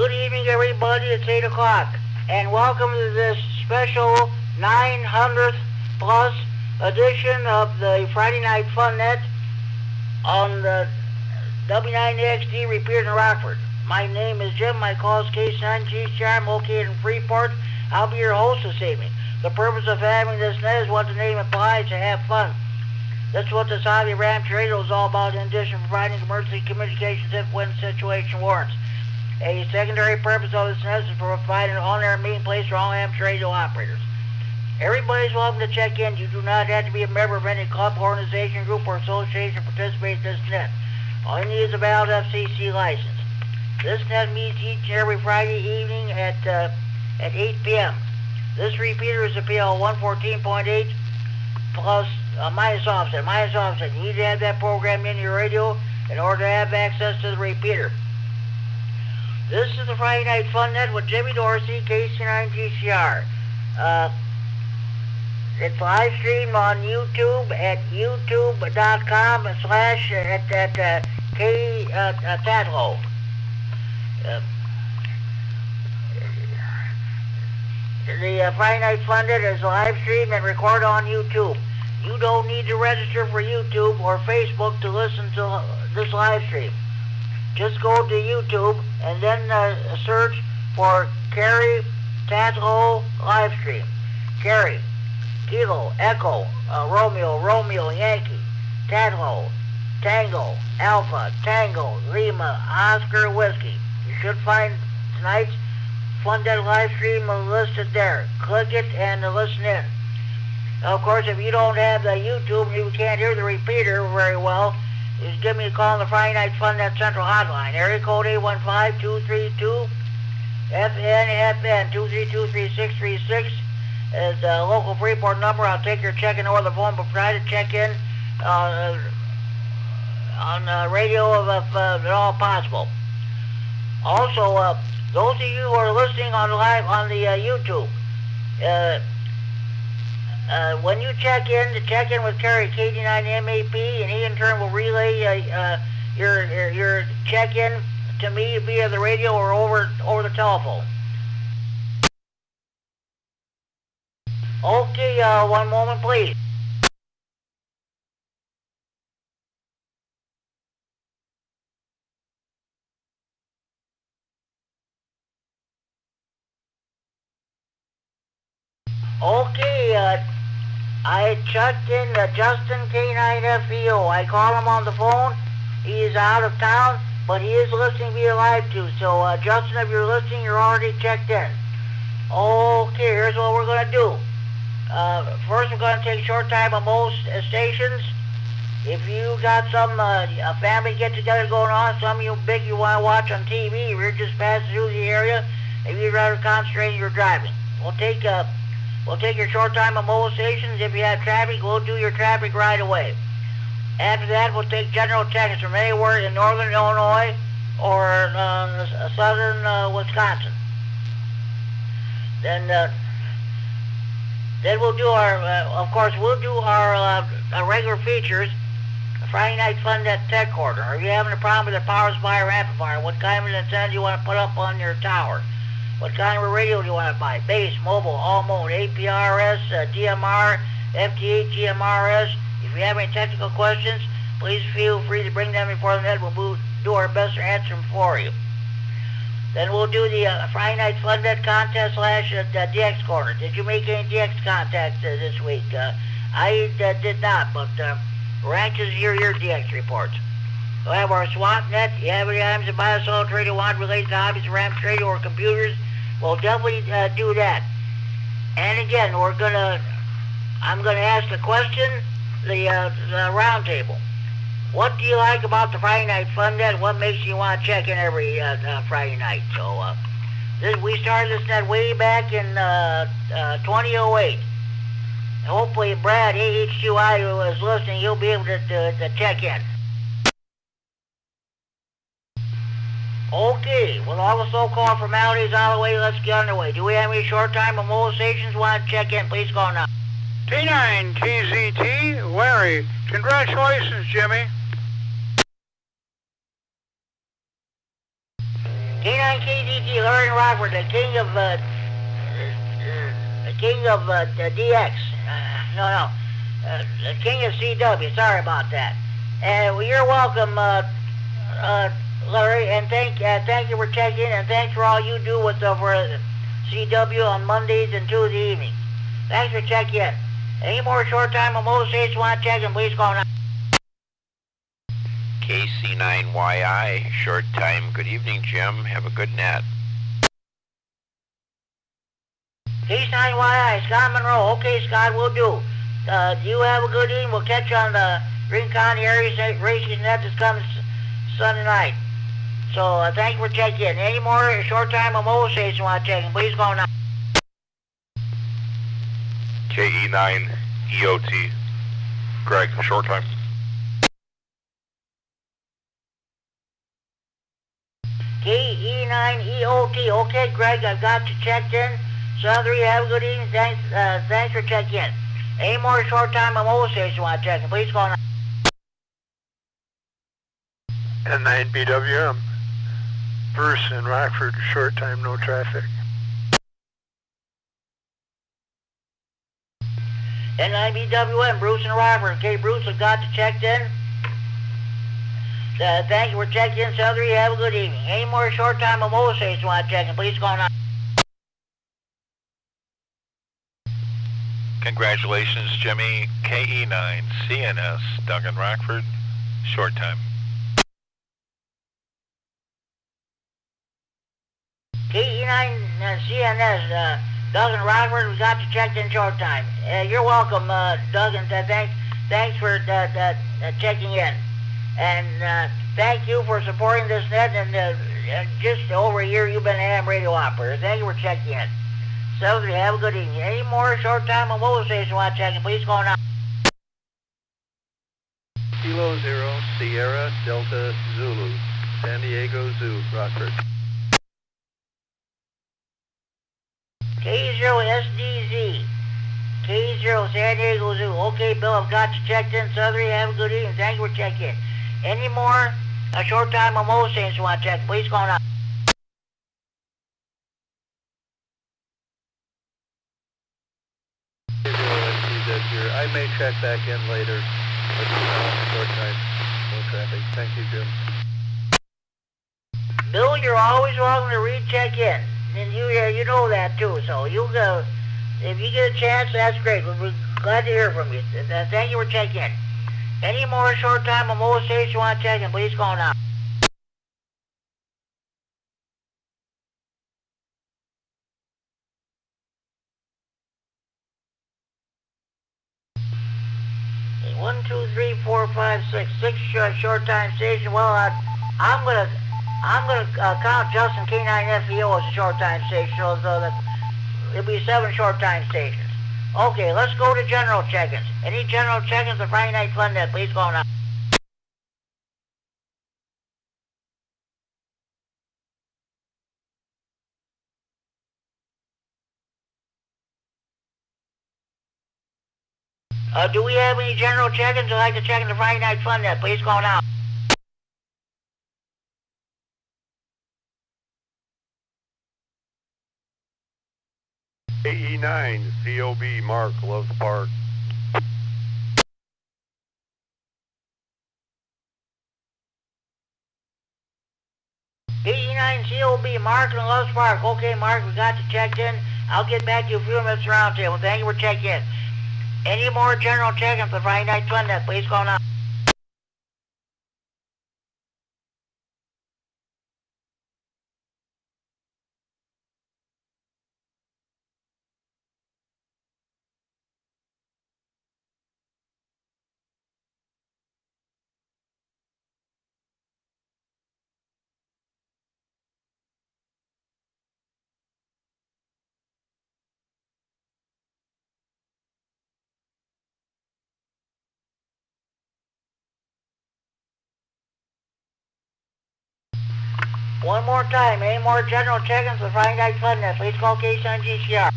Good evening, everybody. It's 8 o'clock, and welcome to this special 900th plus edition of the Friday Night Fun Net on the W9XD Repeater in Rockford. My name is Jim. My call is K9GCR. I'm located in Freeport. I'll be your host this evening. The purpose of having this net is what the name implies, to have fun. That's what this hobby Ranch Radio is all about, in addition to providing emergency communications if when the situation warrants. A secondary purpose of this net is to provide an on-air meeting place for all amateur radio operators. Everybody's welcome to check in. You do not have to be a member of any club, organization, group, or association to participate in this net. All you need is a valid FCC license. This net meets each and every Friday evening at 8 p.m. This repeater is a PL 114.8 plus minus offset. You need to have that program in your radio in order to have access to the repeater. This is the Friday Night Fun Net with Jimmy Dorsey, KC9GCR. It's live streamed on YouTube at youtube.com/Kerry Tatlow. The Friday Night Fun Net is live streamed and recorded on YouTube. You don't need to register for YouTube or Facebook to listen to this live stream. Just go to YouTube and then search for Kerry Tatlow live stream. Kerry, Kilo, Echo, Romeo, Yankee, Tatlow, Tango, Alpha, Tango, Lima, Oscar, Whiskey. You should find tonight's Fun Net live stream listed there. Click it and listen in. Of course, if you don't have the YouTube and you can't hear the repeater very well, just give me a call on the Friday Night Fun Net Central Hotline. Area code 815-232-FN, 232-3636 is the local Freeport number. I'll take your check-in over the phone, but try to check in on radio if at all possible. Also, those of you who are listening on live on the YouTube, when you check in with Kerry KD9MAP, and he in turn will relay your check-in to me via the radio or over the telephone. Okay, one moment, please. Okay, I checked in Justin K9FEO. I called him on the phone. He is out of town, but he is listening via live too. So, Justin, if you're listening, you're already checked in. Okay, here's what we're going to do. First, we're going to take short time on most stations. If you got some a family get-together going on, some of you big you want to watch on TV, if you're just passing through the area, if you'd rather concentrate on your driving. We'll take your short time on mobile stations. If you have traffic, we'll do your traffic right away. After that, we'll take general texts from anywhere in northern Illinois or southern Wisconsin. Then we'll do our, regular features. Friday Night Fun Net Tech Corner. Are you having a problem with the power supply or amplifier? What kind of an antenna do you want to put up on your tower? What kind of a radio do you want to buy? Base, mobile, all mode, APRS, DMR, FT8, GMRS. If you have any technical questions, please feel free to bring them before the net. We'll do our best to answer them for you. Then we'll do the Friday Night Fun Net contest / DX Corner. Did you make any DX contacts this week? I did not, but we're anxious to hear your DX reports. We'll have our SWAT net. You have any items to buy a solid radio want related to hobbies, ramps, radio, or computers? We'll definitely do that. And again, I'm gonna ask the question, the round table. What do you like about the Friday Night Fun Net? What makes you want to check in every Friday night? So we started this net way back in 2008. Hopefully Brad AH2I, who is listening, he'll be able to check in. Okay, with all the so-called formalities out of the way, let's get underway. Do we have any short time or mobile stations want to check in? Please call now. T9TZT, Larry. Congratulations, Jimmy. K9KZT, Yankee Larry Rockford, the king of DX. The king of CW. Sorry about that. And you're welcome, Larry. And thank you for checking, and thanks for all you do with for CW on Mondays and Tuesday evenings. Thanks for checking in. Any more short time on most states want to check in, please call now. KC9YI, short time. Good evening, Jim. Have a good net. KC9YI, Scott Monroe. Okay, Scott, we'll do. You have a good evening. We'll catch you on the Green County area racing net this comes Sunday night. So thank you for checking in. Any more short time on mobile stations want to check in, please call now. KE9 EOT. Greg, short time. KE9EOT. Okay, Greg, I've got you checked in. Southern 3, have a good evening. Thanks for checking in. Any more short time on mobile station want to check in, please call now. N9 BWM. Bruce in Rockford, short time, no traffic. N9 BWM, Bruce and Rockford. Okay, Bruce, I've got you checked in. Thank you for checking in, Southern 3, have a good evening. Any more short time on mobile station want to check in, please call now. Congratulations, Jimmy. KE9 CNS, Duncan Rockford, short time. KE9 CNS, Doug and Rockford, we got you checked in short time. You're welcome, Doug, and thanks for checking in. And thank you for supporting this net, and just over a year you've been an AM radio operator. Thank you for checking in. So, have a good evening. Any more short time on mobile station want to check in, please call now. Kilo 0, Sierra, Delta, Zulu, San Diego Zoo, Rockford. K0 SDZ, K0 San Diego Zoo. Okay, Bill, I've got you checked in. Southern, have a good evening. Thank you for checking in. Any more short time on mobile station want to check, please call now. I may check back in later, but short time, no traffic. Thank you, Jim. Bill, you're always welcome to recheck in, and you know that too. So you go if you get a chance. That's great. We're glad to hear from you. Thank you for checking in. Any more short time on mobile station you want to check in, please call now. One, two, three, four, five, six short time station. Well, I'm gonna count Justin K9FEO as a short time station, so it'll be 7 short time stations. Okay, let's go to general check-ins. Any general check-ins on Friday Night Fun Net, please call now. Do we have any general check-ins? I'd like to check in the Friday Night Fun Net, please call now. AE9, COB, Mark, Loves Park. AE9 COB, Mark and Loves Park. Okay, Mark, we got you checked in. I'll get back to you a few minutes around table. Thank you for checking in. Any more general check-ins for Friday Night Fun Net, please call now. One more time, any more general check-ins for Friday Night Fun Net, please call K-Sun GCR.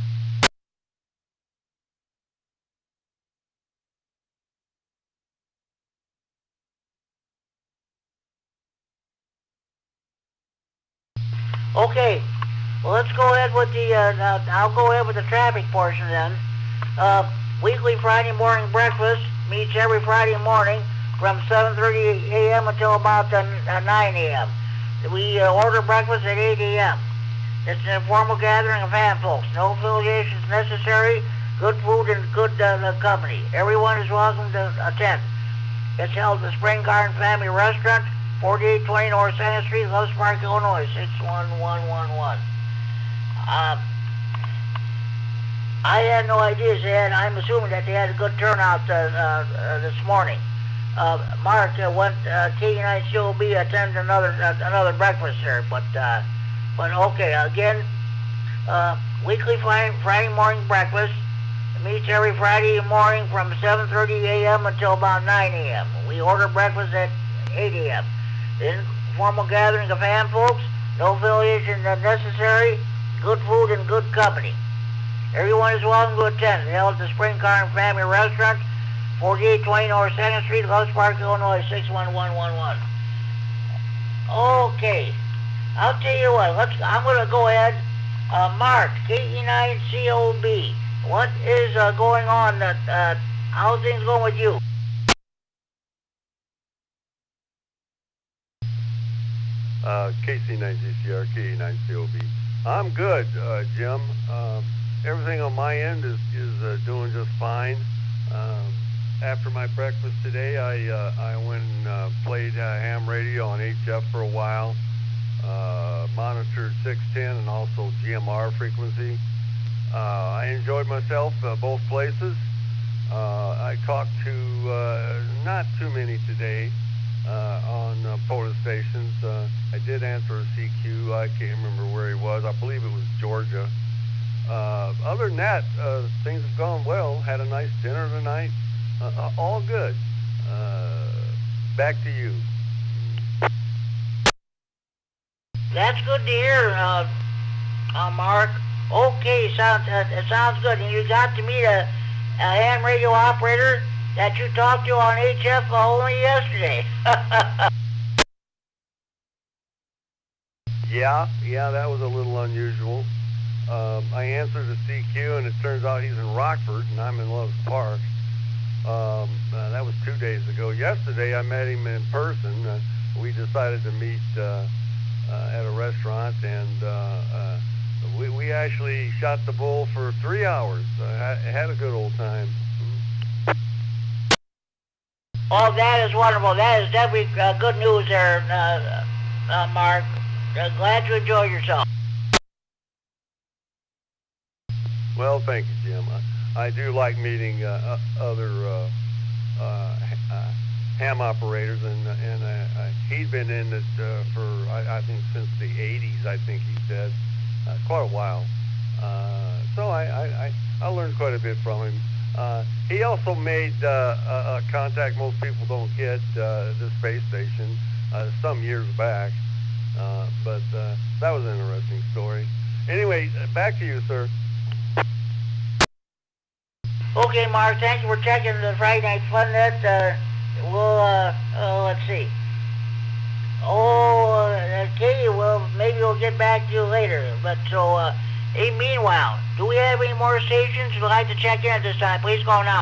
Okay, let's go ahead with the, I'll go ahead with the traffic portion then. Weekly Friday morning breakfast meets every Friday morning from 7:30 a.m. until about 9 a.m. We order breakfast at 8 a.m. It's an informal gathering of ham folks. No affiliations necessary. Good food and good company. Everyone is welcome to attend. It's held at the Spring Garden Family Restaurant, 4820 North 2nd Street, Loves Park, Illinois, 61111. I had no idea they had. I'm assuming that they had a good turnout this morning. Mark, went K9COB attend another breakfast there, but okay. Again, weekly Friday morning breakfast meets every Friday morning from 7:30 a.m. until about 9 a.m. We order breakfast at 8 a.m. Informal gathering of ham folks. No affiliation necessary. Good food and good company. Everyone is welcome to attend. Held at the Spring Garden Family Restaurant, 4820 North 2nd Street, Loves Park, Illinois, 61111. Okay. I'll tell you what. I'm going to go ahead. Mark, KE9COB. What is going on? How's things going with you? KC9GCR, KE9COB. I'm good, Jim. Everything on my end is doing just fine. After my breakfast today, I went and played ham radio on HF for a while, monitored 610 and also GMR frequency. I enjoyed myself both places. I talked to not too many today on POTUS stations. I did answer a CQ. I can't remember where he was. I believe it was Georgia. Other than that, things have gone well. Had a nice dinner tonight. All good. Back to you. That's good to hear, Mark. Okay, it sounds good. And you got to meet a ham radio operator that you talked to on HF only yesterday. Yeah, that was a little unusual. I answered a CQ, and it turns out he's in Rockford, and I'm in Loves Park. That was 2 days ago. Yesterday, I met him in person. We decided to meet at a restaurant, and we actually shot the bull for 3 hours. Had a good old time. Oh, that is wonderful. That is definitely good news there, Mark. Glad you enjoyed yourself. Well, thank you, Jim. I do like meeting other ham operators, and he'd been in it for, I think, since the 80s, I think he said, quite a while. So I learned quite a bit from him. He also made a contact most people don't get, the space station, some years back. But that was an interesting story. Anyway, back to you, sir. Okay, Mark, thank you for checking the Friday Night Fun Net. Let's see. Okay, well, maybe we'll get back to you later. But so, hey, meanwhile, do we have any more stations you'd like to check in at this time? Please call now.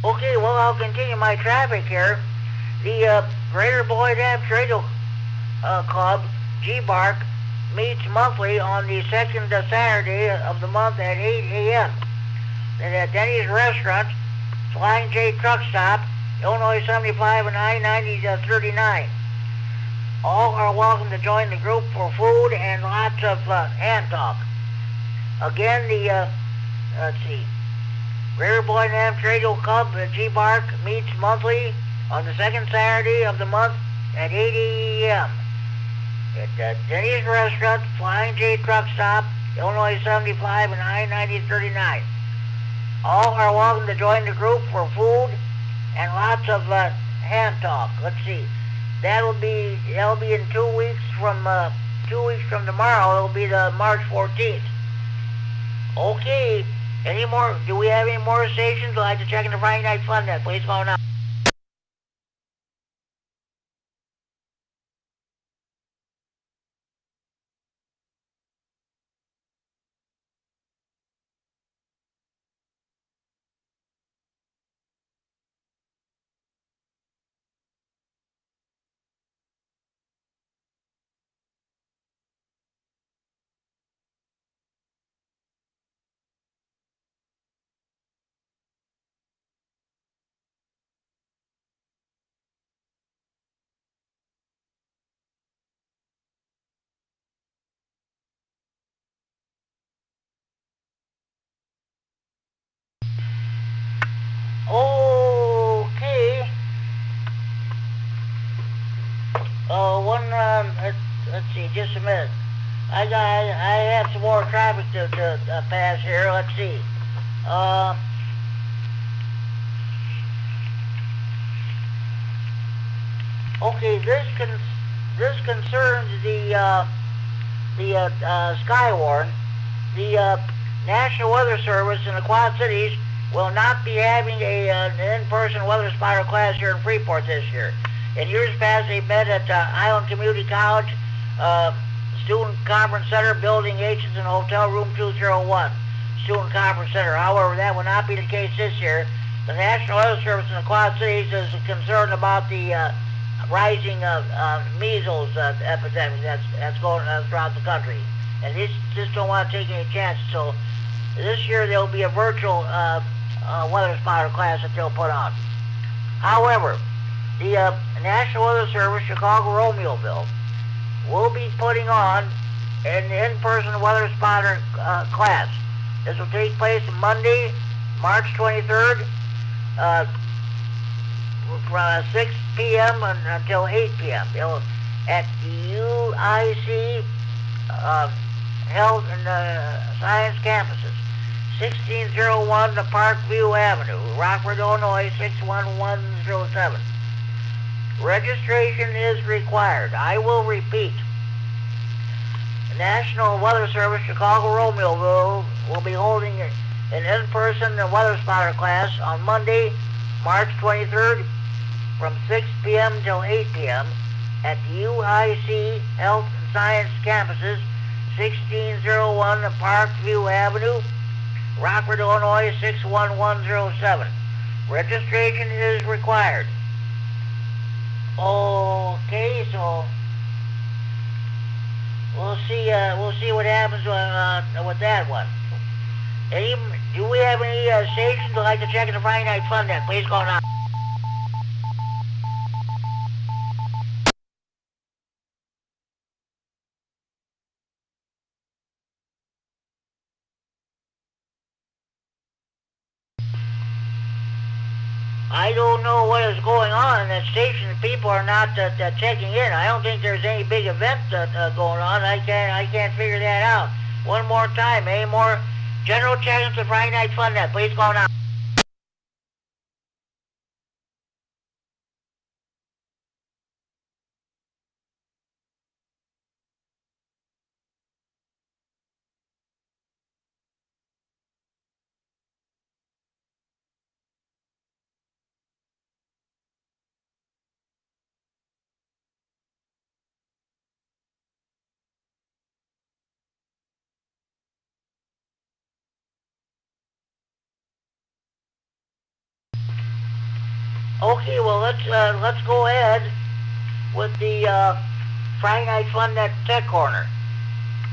Okay, well, I'll continue my traffic here. The Greater Boyd Amp Radio Club, G-Bark, meets monthly on the second Saturday of the month at 8 a.m. And at Denny's Restaurant, Flying J Truck Stop, Illinois 75 and I-90 39. All are welcome to join the group for food and lots of ham talk. Again, let's see. Greater Boyd Amp Radio Club, G-Bark, meets monthly on the second Saturday of the month at 8 a.m. at Denny's Restaurant, Flying J Truck Stop, Illinois 75 and I-90 39. All are welcome to join the group for food and lots of hand talk. Let's see. That'll be in 2 weeks from 2 weeks from tomorrow. It'll be the March 14th. Okay. Any more? Do we have any more stations? I'd like to check in the Friday Night Fun Net. Please go now. Okay. Let's see, just a minute. I have some more traffic to pass here. Let's see. Okay, this concerns the Skywarn. The National Weather Service in the Quad Cities will not be having an in-person weather spotter class here in Freeport this year. In years past, they met at Highland Community College, Student Conference Center, Building H in Hotel Room 201, Student Conference Center. However, that will not be the case this year. The National Weather Service in the Quad Cities is concerned about the rising measles epidemic that's going throughout the country. And they just don't want to take any chances. So this year there will be a virtual weather spotter class that they'll put on. However, the National Weather Service, Chicago Romeoville, will be putting on an in-person weather spotter class. This will take place Monday, March 23rd, from 6 p.m. until 8 p.m. At UIC Health and Science campuses. 1601 to Parkview Avenue, Rockford, Illinois 61107. Registration is required. I will repeat. The National Weather Service, Chicago Romeoville, will be holding an in-person weather spotter class on Monday, March 23rd, from 6 p.m. till 8 p.m. at UIC Health and Science campuses, 1601 Parkview Avenue, Rockford, Illinois 61107. Registration is required. Okay, so we'll see what happens with that one. Do we have any stations who'd like to check in the Friday Night Fun Net? Please go now. I don't know what is going on in that station. People are not checking in. I don't think there's any big event going on. I can't figure that out. One more time, any more general check-ins to Friday Night Fun Net? Please go now. Okay, well let's go ahead with the Friday Night Fun Net Tech Corner.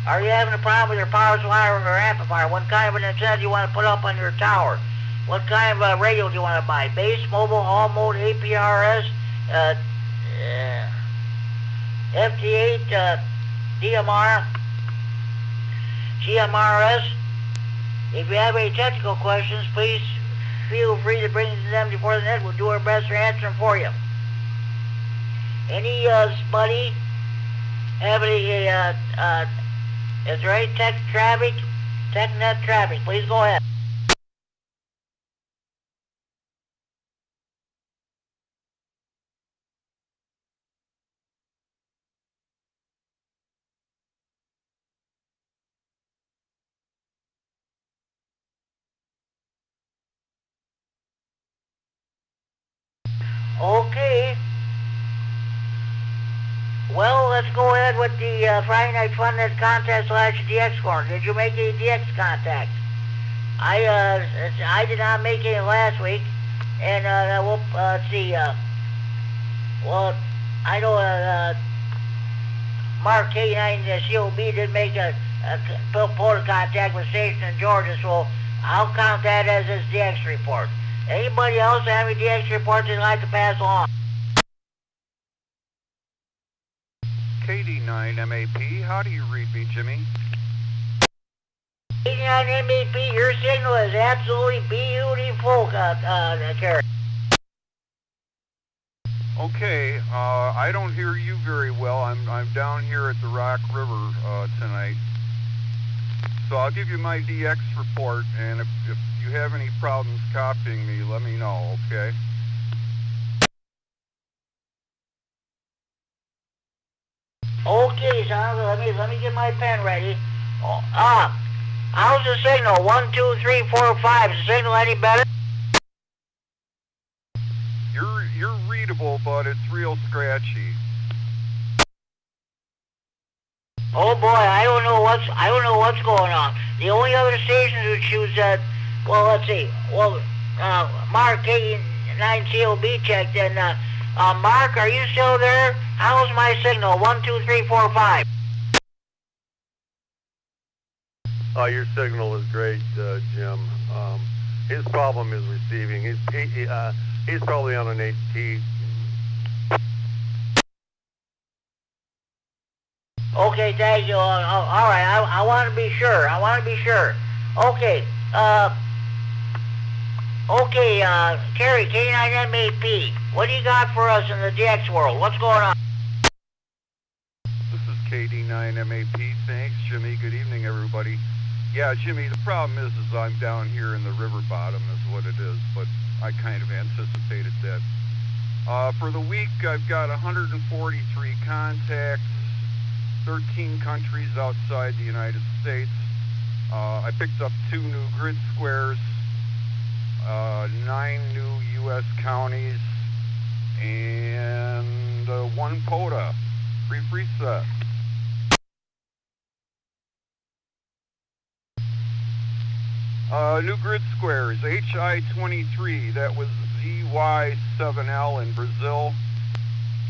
Are you having a problem with your power supply or amplifier? What kind of an antenna do you want to put up on your tower? What kind of radio do you want to buy? Base, mobile, all mode, APRS, FT8, DMR, GMRS? If you have any technical questions, please feel free to bring them before the net. We'll do our best to answer them for you. Anybody have any, is there any TechNet traffic? Please go ahead. Okay. Well, let's go ahead with the Friday Night Fun Net contest slash DX score. Did you make any DX contacts? I did not make any last week, and let's see. Well, I know Mark K9 COB did make a port of contact with station in Georgia, so I'll count that as his DX report. Anybody else have any DX reports they'd like to pass along? KD9 MAP, how do you read me, Jimmy? K9 MAP, your signal is absolutely beautiful, Kerry. Okay, I don't hear you very well. I'm down here at the Rock River tonight. So I'll give you my DX report, and if you have any problems copying me, let me know, okay? Okay, son, let me get my pen ready. How's the signal? 1, 2, 3, 4, 5. Is the signal any better? You're readable, but it's real scratchy. Oh boy, I don't know what's going on. The only other stations which use well, let's see. Well, Mark K9COB checked, and Mark, are you still there? How's my signal? 1, 2, 3, 4, 5. Your signal is great, Jim. His problem is receiving. He's probably on an 8T. Okay, thank you. All right, I want to be sure. Okay, Kerry, K9MAP, what do you got for us in the DX world? What's going on? This is KD9MAP. Thanks, Jimmy. Good evening, everybody. Yeah, Jimmy, the problem is I'm down here in the river bottom is what it is, but I kind of anticipated that. For the week, I've got 143 contacts, 13 countries outside the United States. I picked up 2 new grid squares, 9 new U.S. counties, and 1 POTA. Brief reset. New grid squares, HI-23, that was ZY7L in Brazil,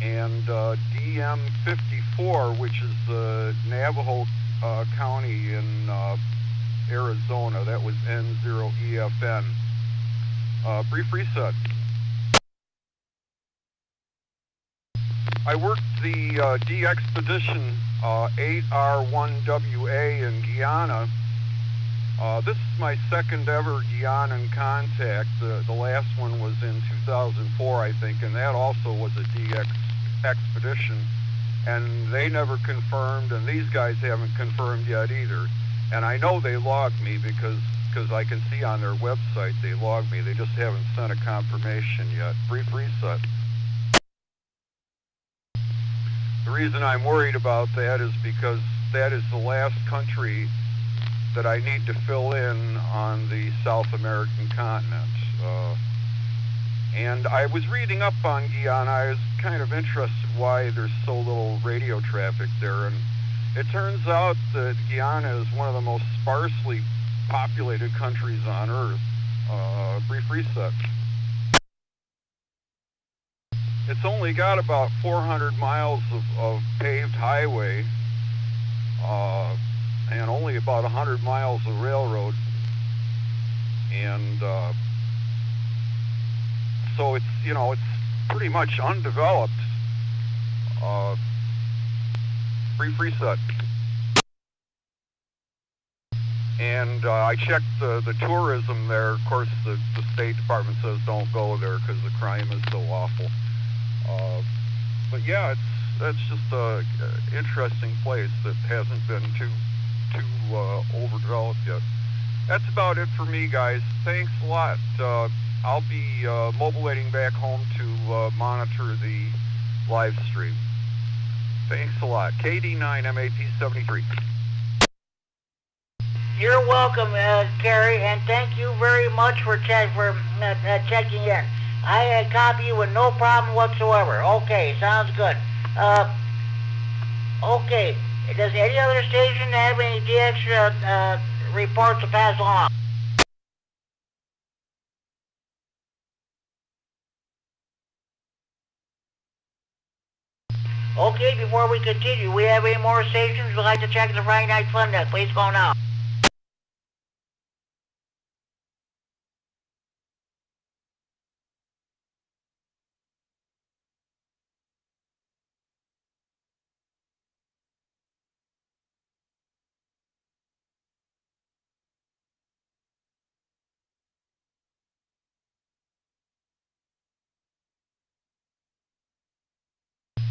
and DM-54, which is Navajo County in Arizona, that was N0EFN. Brief reset. I worked the D-Expedition 8R1WA in Guyana. This is my second ever Guianan contact. The last one was in 2004, I think, and that also was a DX expedition. And they never confirmed, and these guys haven't confirmed yet either. And I know they logged me because I can see on their website they logged me. They just haven't sent a confirmation yet. Brief reset. The reason I'm worried about that is because that is the last country that I need to fill in on the South American continent. And I was reading up on Guyana. I was kind of interested why there's so little radio traffic there. And it turns out that Guyana is one of the most sparsely populated countries on Earth. Brief reset. It's only got about 400 miles of paved highway, and only about 100 miles of railroad, and so it's pretty much undeveloped. Brief reset. And I checked the tourism there. Of course, the State Department says don't go there because the crime is so awful. But yeah, that's just an interesting place that hasn't been too overdeveloped yet. That's about it for me, guys. Thanks a lot. I'll be mobilating back home to monitor the live stream. Thanks a lot. KD9MAP73. You're welcome, Kerry, and thank you very much for checking in. I copy you with no problem whatsoever. Okay, sounds good. Okay. Does any other station have any DX reports to pass along? Okay, before we continue, we have any more stations we'd like to check the Friday Night Fun Net. Please go now.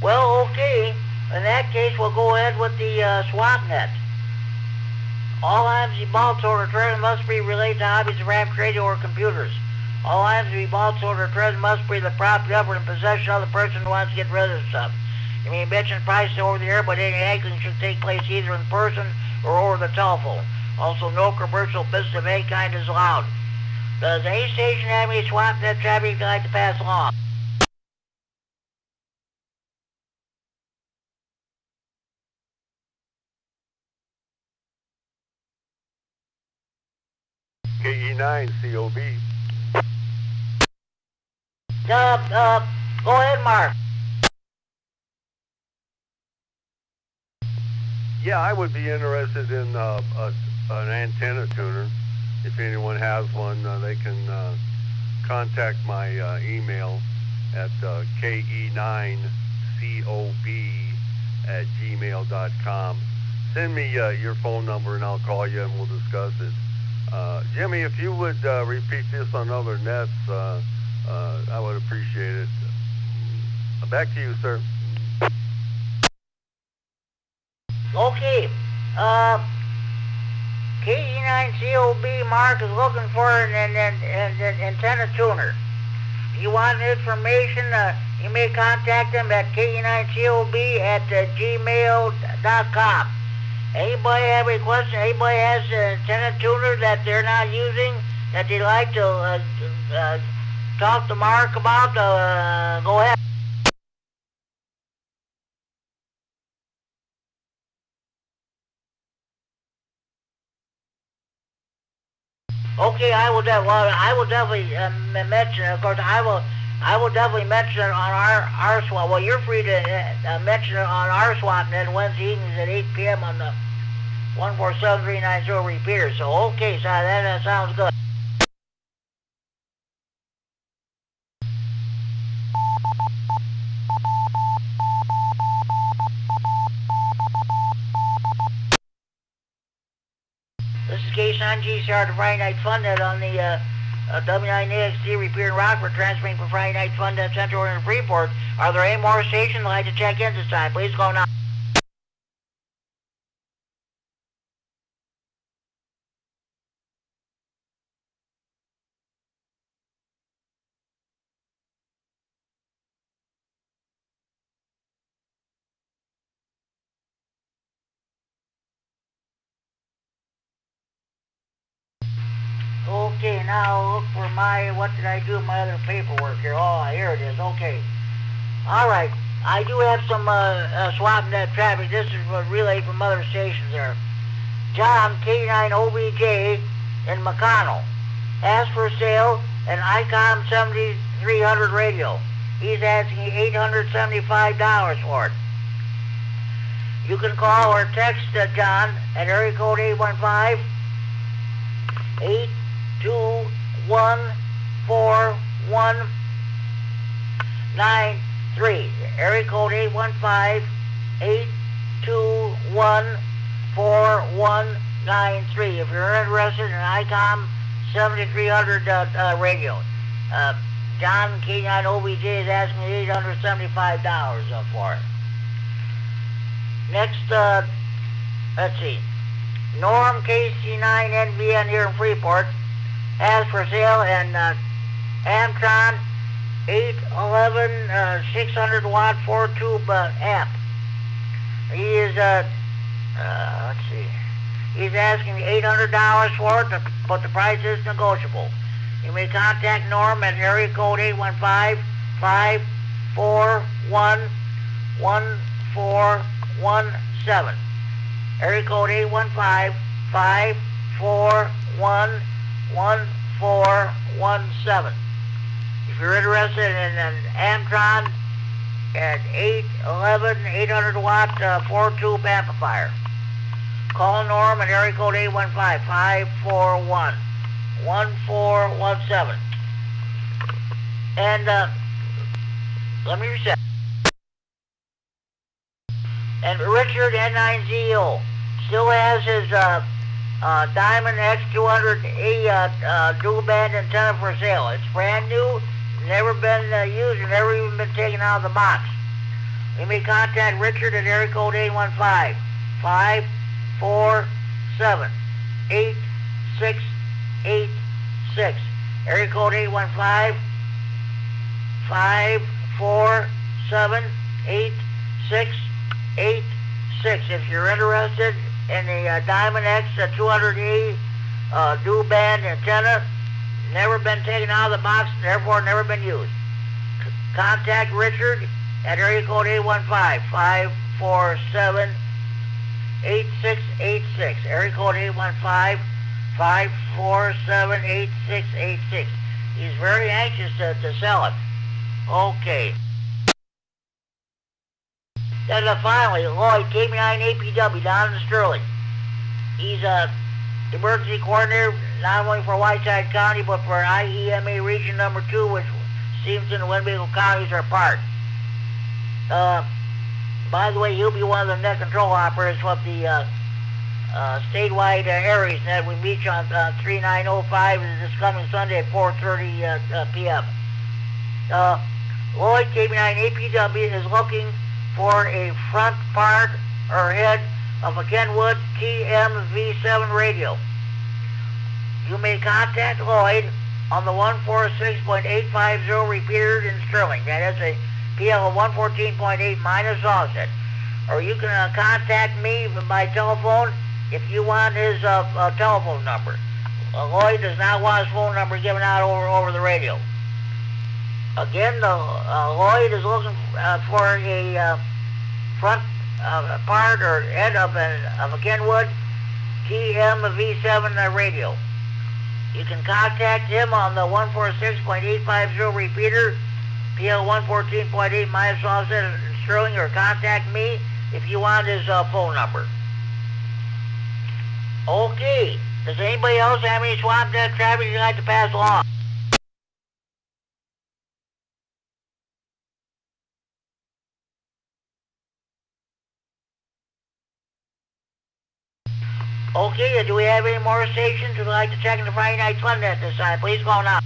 Well, okay. In that case, we'll go ahead with the swap net. All items to be bought, sold, or traded must be related to hobbies of RAM, radio, or computers. All items to be bought, sold, or traded must be the property of or in possession of the person who wants to get rid of the stuff. You may mention prices over the air, but any haggling should take place either in person or over the telephone. Also, no commercial business of any kind is allowed. Does any station have any swap net traffic they'd like to pass along? KE9 COB. Go ahead, Mark. Yeah, I would be interested in an antenna tuner. If anyone has one, they can contact my email at ke9cob@gmail.com. Send me your phone number and I'll call you and we'll discuss it. Jimmy, if you would repeat this on other nets, I would appreciate it. Back to you, sir. Okay. KE9COB Mark is looking for an antenna tuner. If you want information, you may contact them at ke9cob@gmail.com. Anybody have any question? Anybody has an antenna tuner that they're not using that they'd like to talk to Mark about? Go ahead. Okay, I will definitely mention. Of course, I will definitely mention it on our swap. Well, you're free to mention it on our swap net Wednesday evenings at 8 p.m. on the 147390 repeater. So okay, so that sounds good. This is K9GCR, the Friday Night Fun Net on the W9AXD repeater in Rockford, transferring for Friday Night Fun Net Central in Freeport. Are there any more stations I'd like to check in this time? Please go now. Okay, now look for what did I do with my other paperwork here? Oh, here it is, okay. All right, I do have some swap net traffic. This is a relay from other stations there. John, K9OBJ in McConnell, has for sale an ICOM 7300 radio. He's asking $875 for it. You can call or text John at area code 815-821-4193. Area code 815-821-4193. If you're interested in ICOM 7300 radio. John K9OBJ is asking $875 for it. Next, let's see. Norm KC9NVN here in Freeport has for sale an Amtron 811 600 watt 4-tube amp. He is, let's see. He's asking $800 for it, but the price is negotiable. You may contact Norm at area code 815-541-1417. Area code 815-541-1417. If you're interested in an Amtron at 800 watt 4-tube amplifier, call Norm at area code 815-541-1417. And let me reset. And Richard N9ZO still has his Diamond X200A dual band antenna for sale. It's brand new, never been used, and never even been taken out of the box. You may contact Richard at area code 815-547-8686. Area code 815-547-8686. If you're interested in the Diamond X 200E dual band antenna, never been taken out of the box, therefore never been used. Contact Richard at area code 815-547-8686. Area code 815-547-8686. He's very anxious to sell it. Okay. Then finally, Lloyd, K9APW down in Sterling. He's a emergency coordinator not only for Whiteside County but for IEMA Region Number 2, which Stevenson and Winnebago counties are part. By the way, he'll be one of the net control operators of the statewide Aries net. We meet you on 3905 this coming Sunday at 4:30 p.m. Lloyd, K9APW is looking for a front part or head of a Kenwood TMV7 radio. You may contact Lloyd on the 146.850 repeater in Sterling. That is a PL of 114.8 minus offset. Or you can contact me by telephone if you want his telephone number. Lloyd does not want his phone number given out over the radio. Again, Lloyd is looking for a front part or head of a Kenwood TMV7 radio. You can contact him on the 146.850 repeater, PL 114.8 minus offset in Sterling, or contact me if you want his phone number. Okay. Does anybody else have any swamp dead traffic you'd like to pass along? Okay, do we have any more stations who'd like to check in the Friday Night Fun Net this time? Please call now.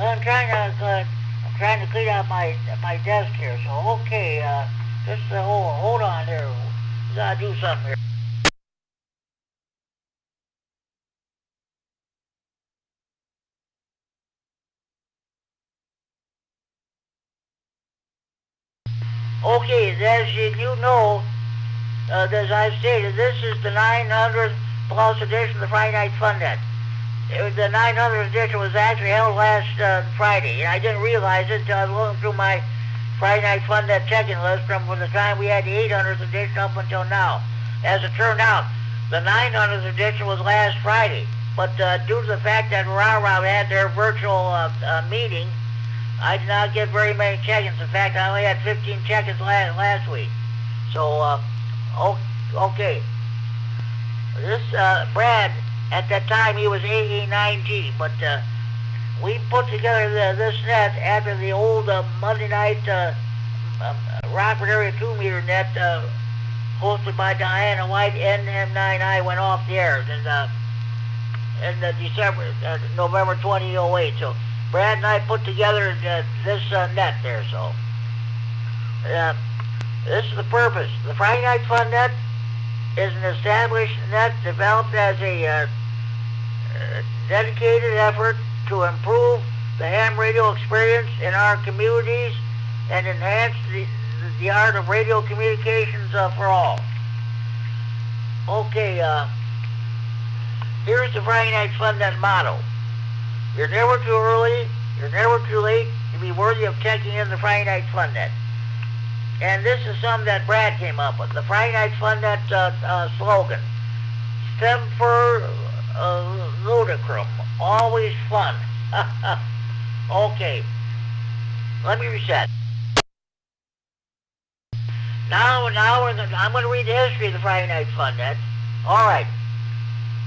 I'm trying to clean out my desk here. So okay, just hold on there. We gotta do something here. Okay, as you know, as I've stated, this is the 900th plus edition of the Friday Night Fun Net. The 900th edition was actually held last Friday, and I didn't realize it until I was looking through my Friday Night Fun Net checking list from the time we had the 800th edition up until now. As it turned out, the 900th edition was last Friday, but due to the fact that Rah had their virtual meeting, I did not get very many check-ins. In fact, I only had 15 check-ins last week. So, okay. This, Brad, At that time, he was AA9G, but we put together this net after the old Monday night Rockford Area 2-meter net hosted by Diana White, NM9I, went off the air in November 2008. So Brad and I put together this net there. So this is the purpose. The Friday Night Fun Net is an established net developed as a dedicated effort to improve the ham radio experience in our communities and enhance the art of radio communications for all. Okay, here's the Friday Night Fun Net motto. You're never too early, you're never too late to be worthy of checking in the Friday Night Fun Net. And this is something that Brad came up with. The Friday Night Fun Net slogan. Semper ludicrum, always fun. Okay, let me reset. Now I'm going to read the history of the Friday Night Fun Net. All right.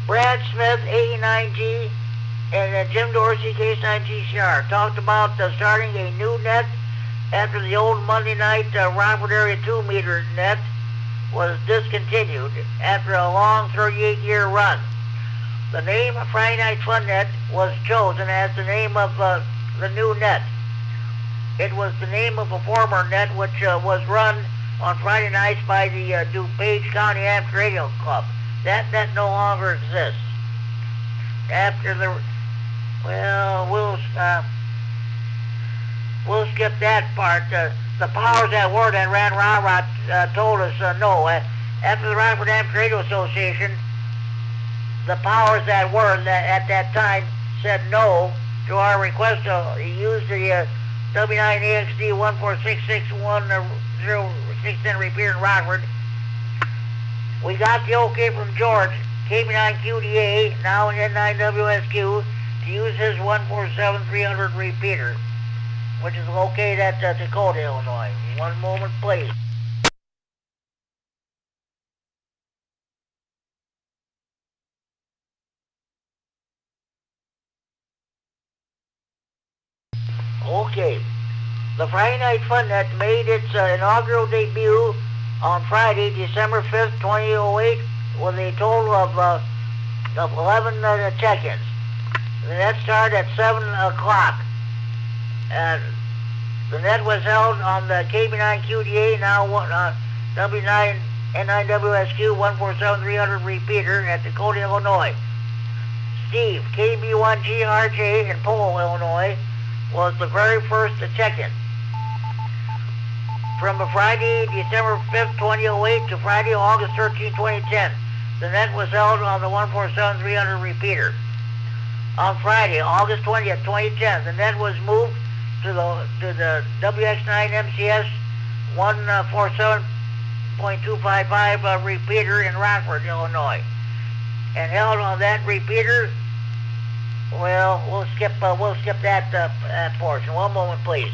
Brad Smith, 89G, and Jim Dorsey, K9GCR, talked about starting a new net after the old Monday night Rockford Area 2-meter net was discontinued after a long 38-year run. The name of Friday Night Fun Net was chosen as the name of the new net. It was the name of a former net which was run on Friday nights by the DuPage County Amateur Radio Club. That net no longer exists. After the, well, we'll skip that part. The powers that were that ran Rah-Rah told us no. After the Rockford Amateur Radio Association, the powers that were at that time said no to our request to use the W9AXD 14661 repeater in Rockford. We got the okay from George, KB9QDA, now in N9WSQ, to use his 147-300 repeater, which is located at Dakota, Illinois. One moment, please. Okay, the Friday Night Fun Net made its inaugural debut on Friday, December 5th, 2008, with a total of 11 check-ins. The net started at 7 o'clock. The net was held on the KB9QDA, now W9 N9WSQ 147-300 repeater at Dakota, Illinois. Steve, KB1GRJ in Powell, Illinois, was the very first to check in. From Friday, December 5th, 2008 to Friday, August 13, 2010, the net was held on the 147-300 repeater. On Friday, August 20th, 2010, the net was moved to the WX9 MCS 147.255 repeater in Rockford, Illinois, and held on that repeater. Well, we'll skip that portion. One moment, please.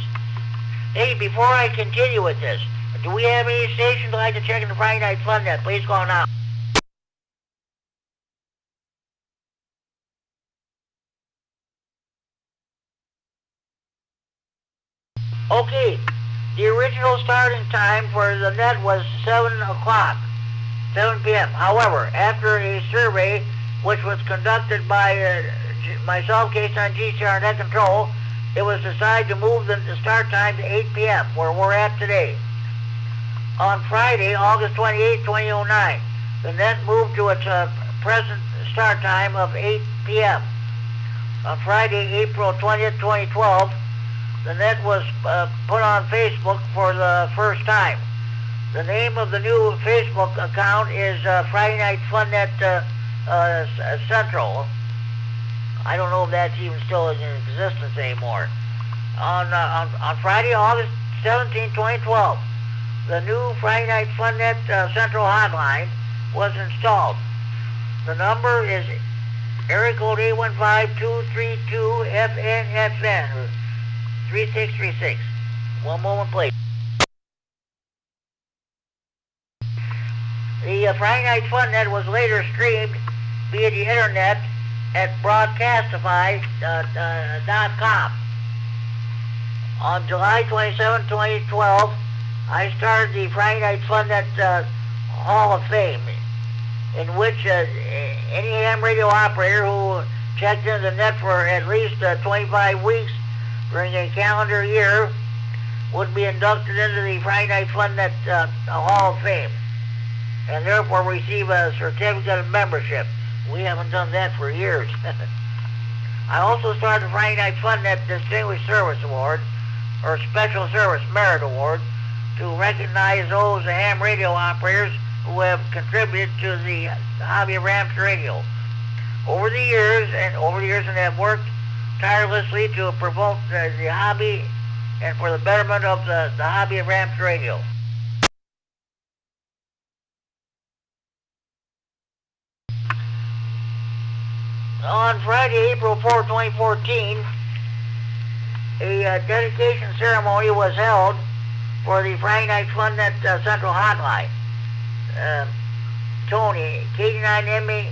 Hey, before I continue with this, do we have any stations like to check in the Friday Night Fun Net? Please call now. Okay, the original starting time for the net was 7 o'clock, 7 p.m. However, after a survey which was conducted by myself, K9GCR Net Control, it was decided to move the start time to 8 p.m., where we're at today. On Friday, August 28, 2009, the net moved to its present start time of 8 p.m. On Friday, April 20th, 2012, the net was put on Facebook for the first time. The name of the new Facebook account is Friday Night Fun Net Central. I don't know if that's even still in existence anymore. On Friday, August 17, 2012, the new Friday Night Fun Net Central hotline was installed. The number is area code 815-232-FNFN, 3636. One moment, please. The Friday Night Fun Net was later streamed via the internet at broadcastify.com. On July 27, 2012, I started the Friday Night Funnet Hall of Fame, in which any ham radio operator who checked into the net for at least 25 weeks during a calendar year would be inducted into the Friday Night Funnet Hall of Fame, and therefore receive a certificate of membership. We haven't done that for years. I also started the Friday Night Funnet Distinguished Service Award, or Special Service Merit Award, to recognize those ham radio operators who have contributed to the hobby of ham radio over the years, and have worked tirelessly to promote the hobby and for the betterment of the hobby of ham radio. On Friday, April 4, 2014, a dedication ceremony was held for the Friday Night Funnet Central Hotline. Tony, K9MB,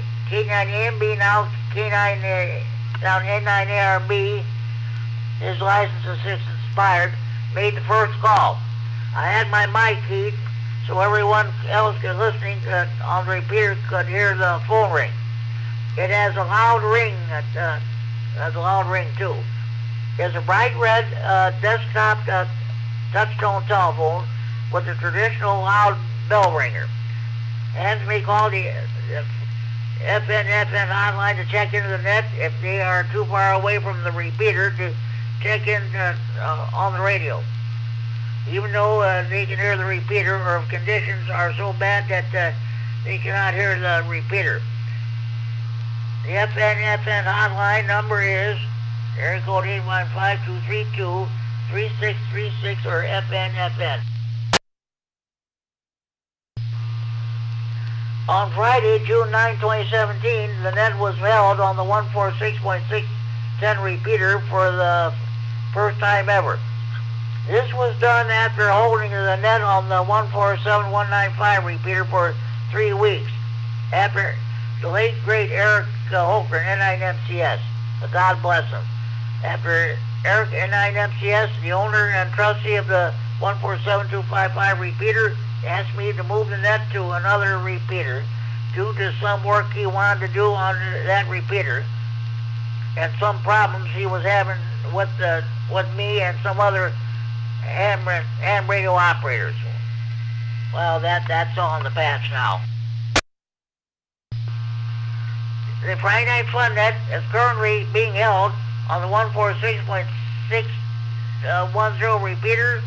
now K9, now N9ARB, his license has since expired, made the first call. I had my mic keyed so everyone else listening on the repeater could hear the phone ring. It has a loud ring too. It's a bright red desktop touch-tone telephone with a traditional loud bell ringer. Hands may call the FN hotline to check into the net if they are too far away from the repeater to check in on the radio. Even though they can hear the repeater, or if conditions are so bad that they cannot hear the repeater. The FN hotline number is area code 815-232-3636 or FN. On Friday, June 9, 2017, the net was held on the 146.610 repeater for the first time ever. This was done after holding the net on the 147.195 repeater for 3 weeks, after the late great Eric Holker, N9MCS, God bless him. After Eric N9MCS, the owner and trustee of the 147.255 repeater, asked me to move the net to another repeater due to some work he wanted to do on that repeater and some problems he was having with me and some other ham radio operators. Well, that's all in the past now. The Friday Night Funnet is currently being held on the 146.610 repeater.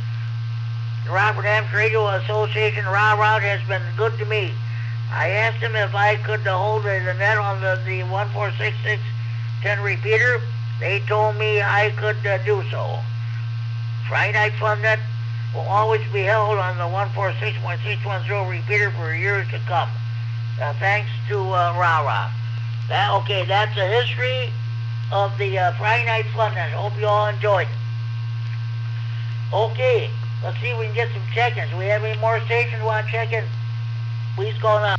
The Robert Hams Radio Association Rah has been good to me. I asked him if I could hold the net on the 146.610 repeater. They told me I could do so. Friday Night Funnet will always be held on the 146.610 repeater for years to come. Thanks to Rah. That's a history of the Friday Night Funnet. Hope you all enjoyed it. Okay, let's see if we can get some check-ins. Do we have any more stations want to check in? Please go now.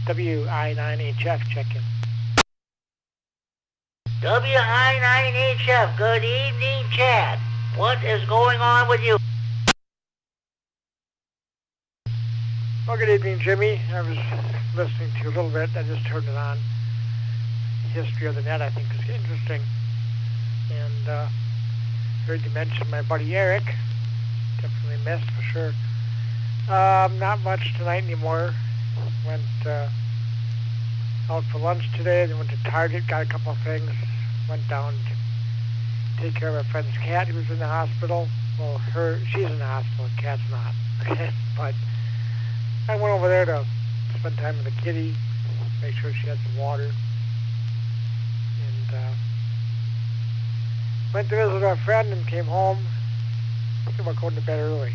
WI9HF check-in. WI9HF, good evening, Chad. What is going on with you? Well, good evening, Jimmy. I was listening to you a little bit. I just turned it on. History of the net, I think, is interesting. And heard you mention my buddy Eric. Definitely missed, for sure. Not much tonight anymore. Went out for lunch today, then went to Target, got a couple of things, went down to take care of my friend's cat who was in the hospital. Well, she's in the hospital, the cat's not. But I went over there to spend time with the kitty, make sure she had some water, and went to visit our friend and came home, thinking about going to bed early.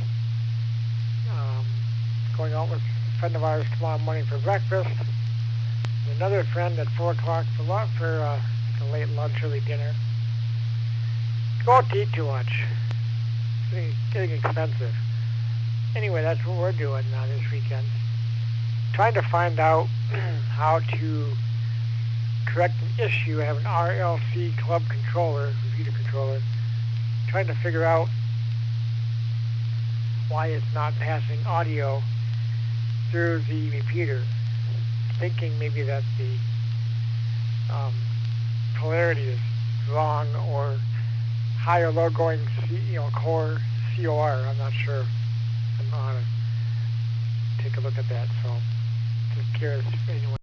Going out with a friend of ours tomorrow morning for breakfast. And another friend at 4 o'clock for a late lunch, early dinner. Go out to eat too much. It's getting expensive. Anyway, that's what we're doing this weekend. Trying to find out how to correct an issue. I have an RLC club controller, computer controller, trying to figure out why it's not passing audio through the repeater. Thinking maybe that the polarity is wrong, or high or low going core COR. I'm not sure. I don't know how to take a look at that, so just curious anyway.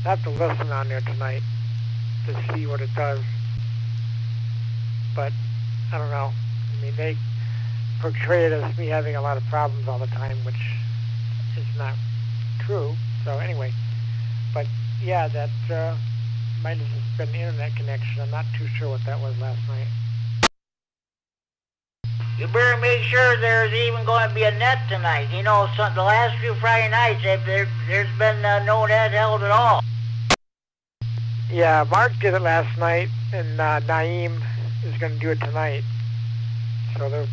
I have to listen on there tonight to see what it does. But I don't know. I mean, they portray it as me having a lot of problems all the time, which is not true. So anyway, but yeah, that might have just been an internet connection. I'm not too sure what that was last night. You better make sure there's even going to be a net tonight. You know, the last few Friday nights, there's been no net held at all. Yeah, Mark did it last night, and Naeem is going to do it tonight. So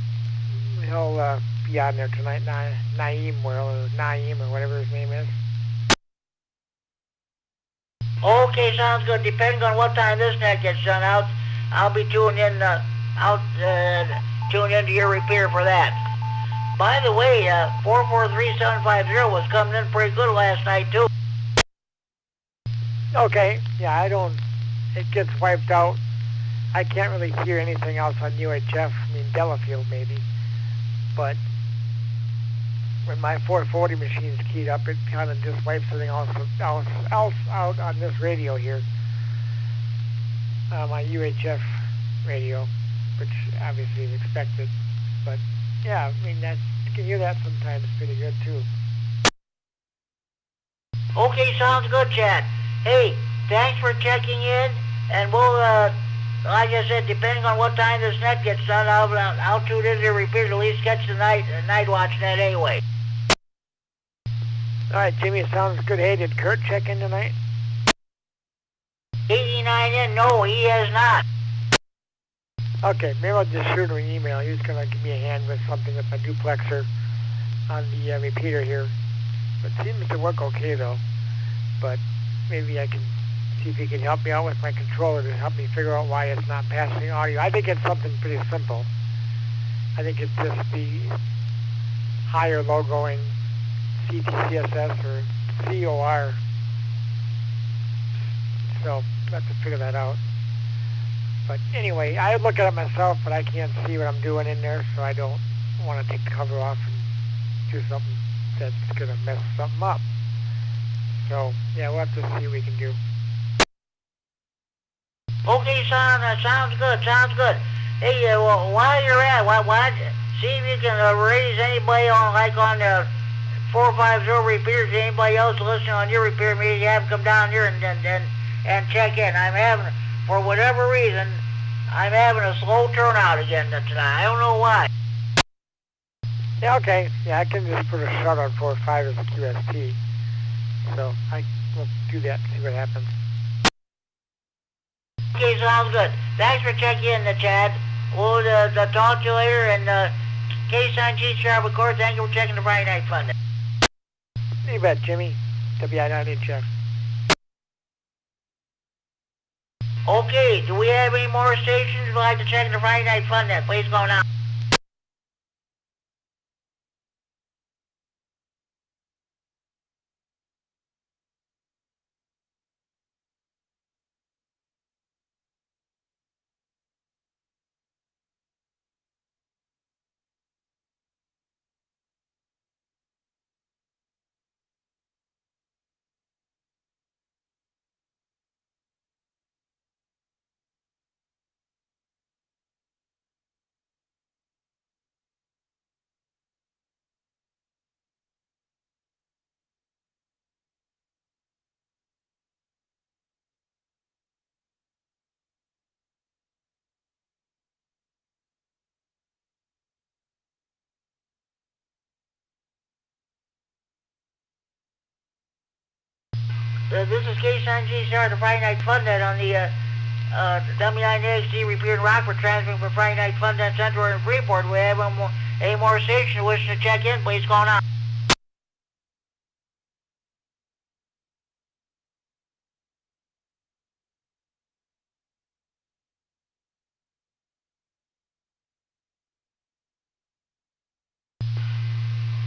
he'll be on there tonight. Naeem or whatever his name is. Okay, sounds good. Depending on what time this net gets done out, I'll be tuning in. Tune into your repair for that. By the way, 443750 was coming in pretty good last night too. Okay, yeah, it gets wiped out. I can't really hear anything else on UHF. I mean, Delafield maybe. But when my 440 machine's keyed up, it kind of just wipes everything else out on this radio here. My UHF radio, which obviously is expected. But yeah, I mean, you can hear that sometimes pretty good too. Okay, sounds good, Chad. Hey, thanks for checking in, and we'll, like I said, depending on what time this net gets done, I'll tune in to repeat, at least catch the night watch net anyway. All right, Jimmy, sounds good. Hey, did Kurt check in tonight? 89 in? No, he has not. Okay, maybe I'll just shoot him an email. He's going to give me a hand with something with my duplexer on the repeater here. It seems to work okay, though. But maybe I can see if he can help me out with my controller to help me figure out why it's not passing audio. I think it's something pretty simple. I think it's just the high or low going CTCSS or COR. So I have to figure that out. But anyway, I look at it myself, but I can't see what I'm doing in there, so I don't want to take the cover off and do something that's going to mess something up. So, yeah, we'll have to see what we can do. Okay, sounds good. Hey, well, while you're at, why see if you can raise anybody on the 450 repeaters. Anybody else listening on your repair meeting, you have them come down here and check in. I'm having, for whatever reason, I'm having a slow turnout again tonight. I don't know why. Yeah, okay. Yeah, I can just put a shut on 4.5 as a QST. So I will do that and see what happens. Okay, sounds good. Thanks for checking in, Chad. We'll talk to you later. And K-Sign-G Sharp, of course, thank you for checking the Friday Night Fun. You bet, Jimmy. WI-9 in check. Okay, do we have any more stations who'd like to check the Friday Night Fun net? Please go now. This is K-Sign-G Sharp, the Friday Night Fun net on the W9XT repeated in Rockford, transmitting for Friday Night Fun net Central and Freeport. We have any more stations wishing to check in, please call now.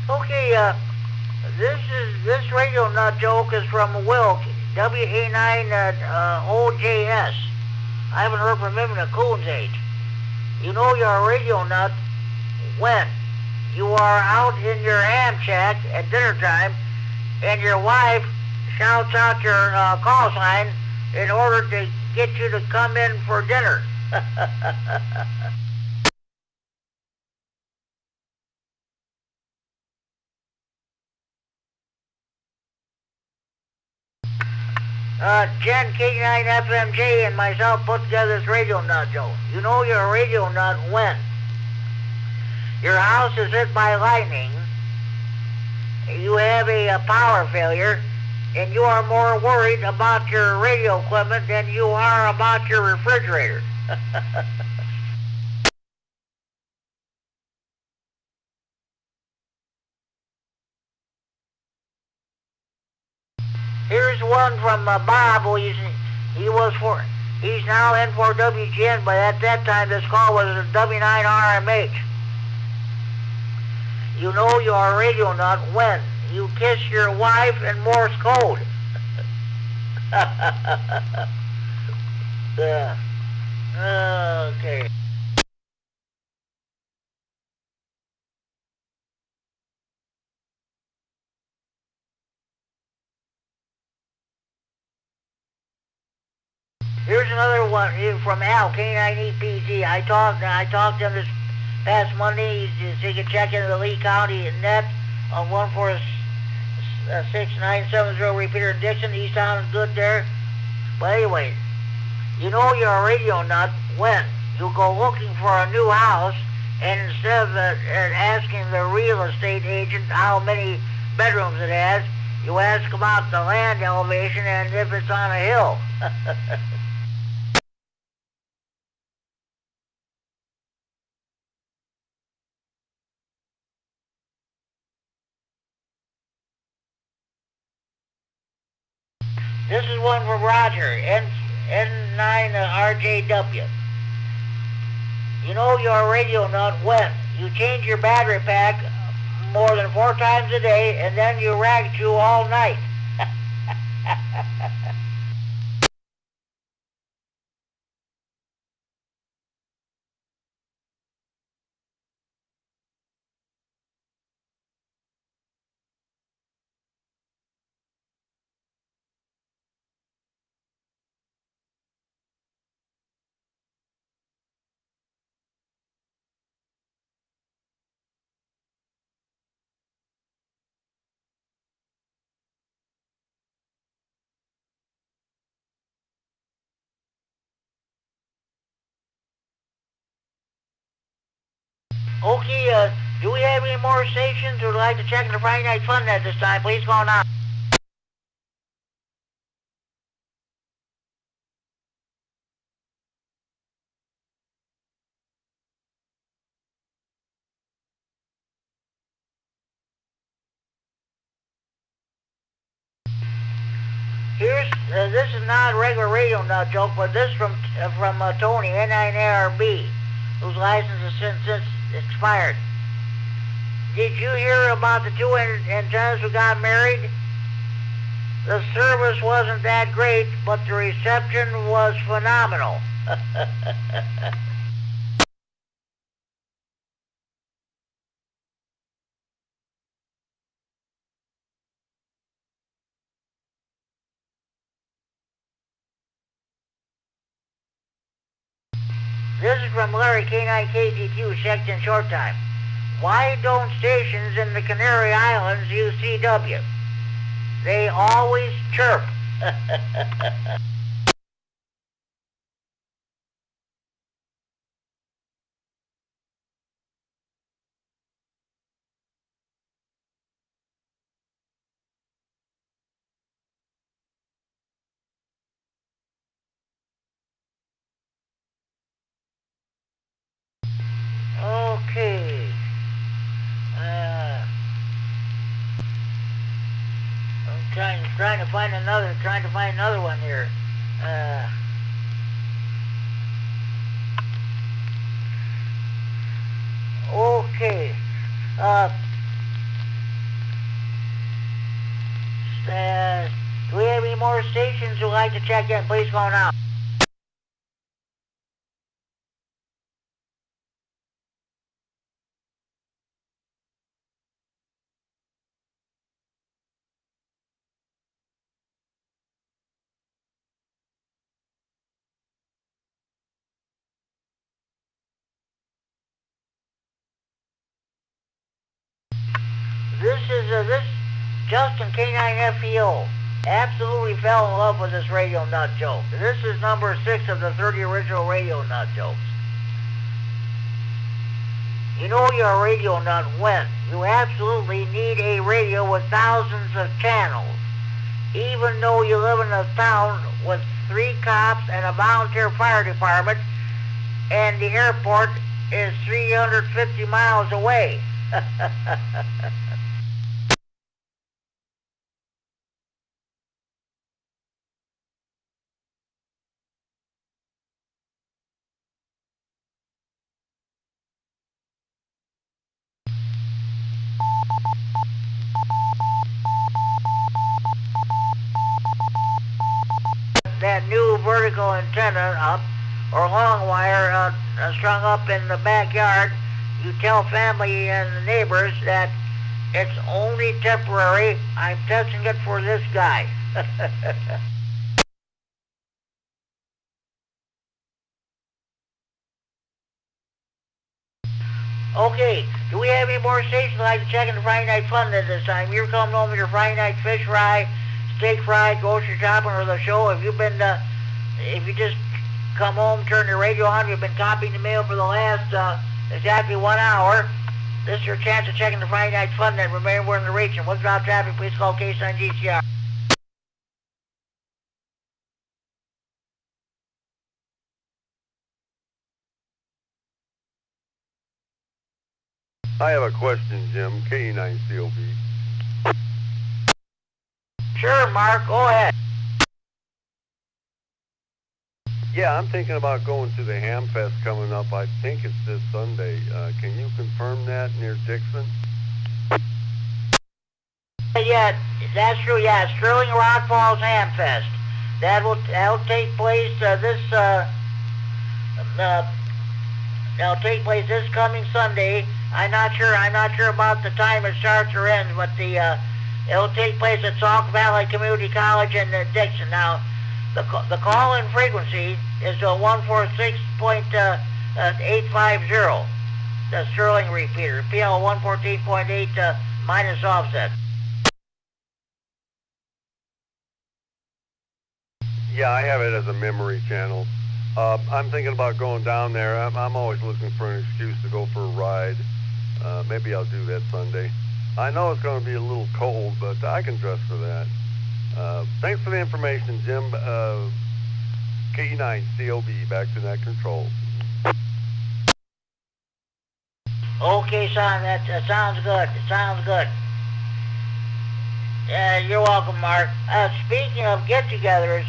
Okay, this radio nut joke is from Wilk, WA9OJS. I haven't heard from him in a coon's age. You know you're a radio nut when you are out in your ham shack at dinner time and your wife shouts out your call sign in order to get you to come in for dinner. Jen, K9FMJ, and myself put together this radio nut joke. You know you're a radio nut when your house is hit by lightning, you have a power failure, and you are more worried about your radio equipment than you are about your refrigerator. Here's one from Bob, who he's now in for WGN, but at that time this call was a W9RMH. You know you're a radio nut when you kiss your wife in Morse code. Yeah. Okay. Here's another one from Al, K9EPG. I talked to him this past Monday so he could check into the Lee County net on 146-970 repeater in Dixon. He sounded good there. But anyway, you know you're a radio nut when you go looking for a new house and instead of asking the real estate agent how many bedrooms it has, you ask about the land elevation and if it's on a hill. This is one from Roger, N9RJW. You know you're a radio nut when you change your battery pack more than 4 times a day and then you rag chew all night. Okay, do we have any more stations who would like to check in the Friday Night Fun at this time? Please call now. This is not a regular radio nut joke, but this from Tony, N9ARB, whose license has since expired. Did you hear about the two antennas who got married? The service wasn't that great, but the reception was phenomenal. This is from Larry K9KTQ, checked in short time. Why don't stations in the Canary Islands use CW? They always chirp. Okay. I'm trying to find another one here. Okay. Do we have any more stations who'd like to check in? Please call now. This Justin K9FEO absolutely fell in love with this radio nut joke. This is number 6 of the 30 original radio nut jokes. You know you're a radio nut when you absolutely need a radio with thousands of channels. Even though you live in a town with 3 cops and a volunteer fire department, and the airport is 350 miles away. That new vertical antenna up, or long wire strung up in the backyard, you tell family and the neighbors that it's only temporary. I'm testing it for this guy. Okay, do we have any more stations like to check in the Friday Night Fun at this time? You're coming home with your Friday night fish fry, steak fry, grocery shopping, or the show. If you just come home, turn your radio on, you've been copying the mail for the last exactly 1 hour, this is your chance of checking the Friday Night Fun net. Remember, we're in the region. What's about traffic? Please call K-Sign GCR. I have a question, Jim. KE9COB. Sure, Mark. Go ahead. Yeah, I'm thinking about going to the Ham Fest coming up. I think it's this Sunday. Can you confirm that near Dixon? Yeah, that's true. Yeah, Sterling Rock Falls Ham Fest. That'll take place that'll take place this coming Sunday. I'm not sure about the time it starts or ends, but it'll take place at Sauk Valley Community College in Dixon. Now, the call-in frequency is 146.850. The Sterling repeater, PL 114.8 minus offset. Yeah, I have it as a memory channel. I'm thinking about going down there. I'm always looking for an excuse to go for a ride. maybe I'll do that Sunday. I know it's going to be a little cold, but I can dress for that. Thanks for the information, Jim. KE9 COB, back to net control. Okay, son, that sounds good. It sounds good. You're welcome, Mark. Speaking of get-togethers,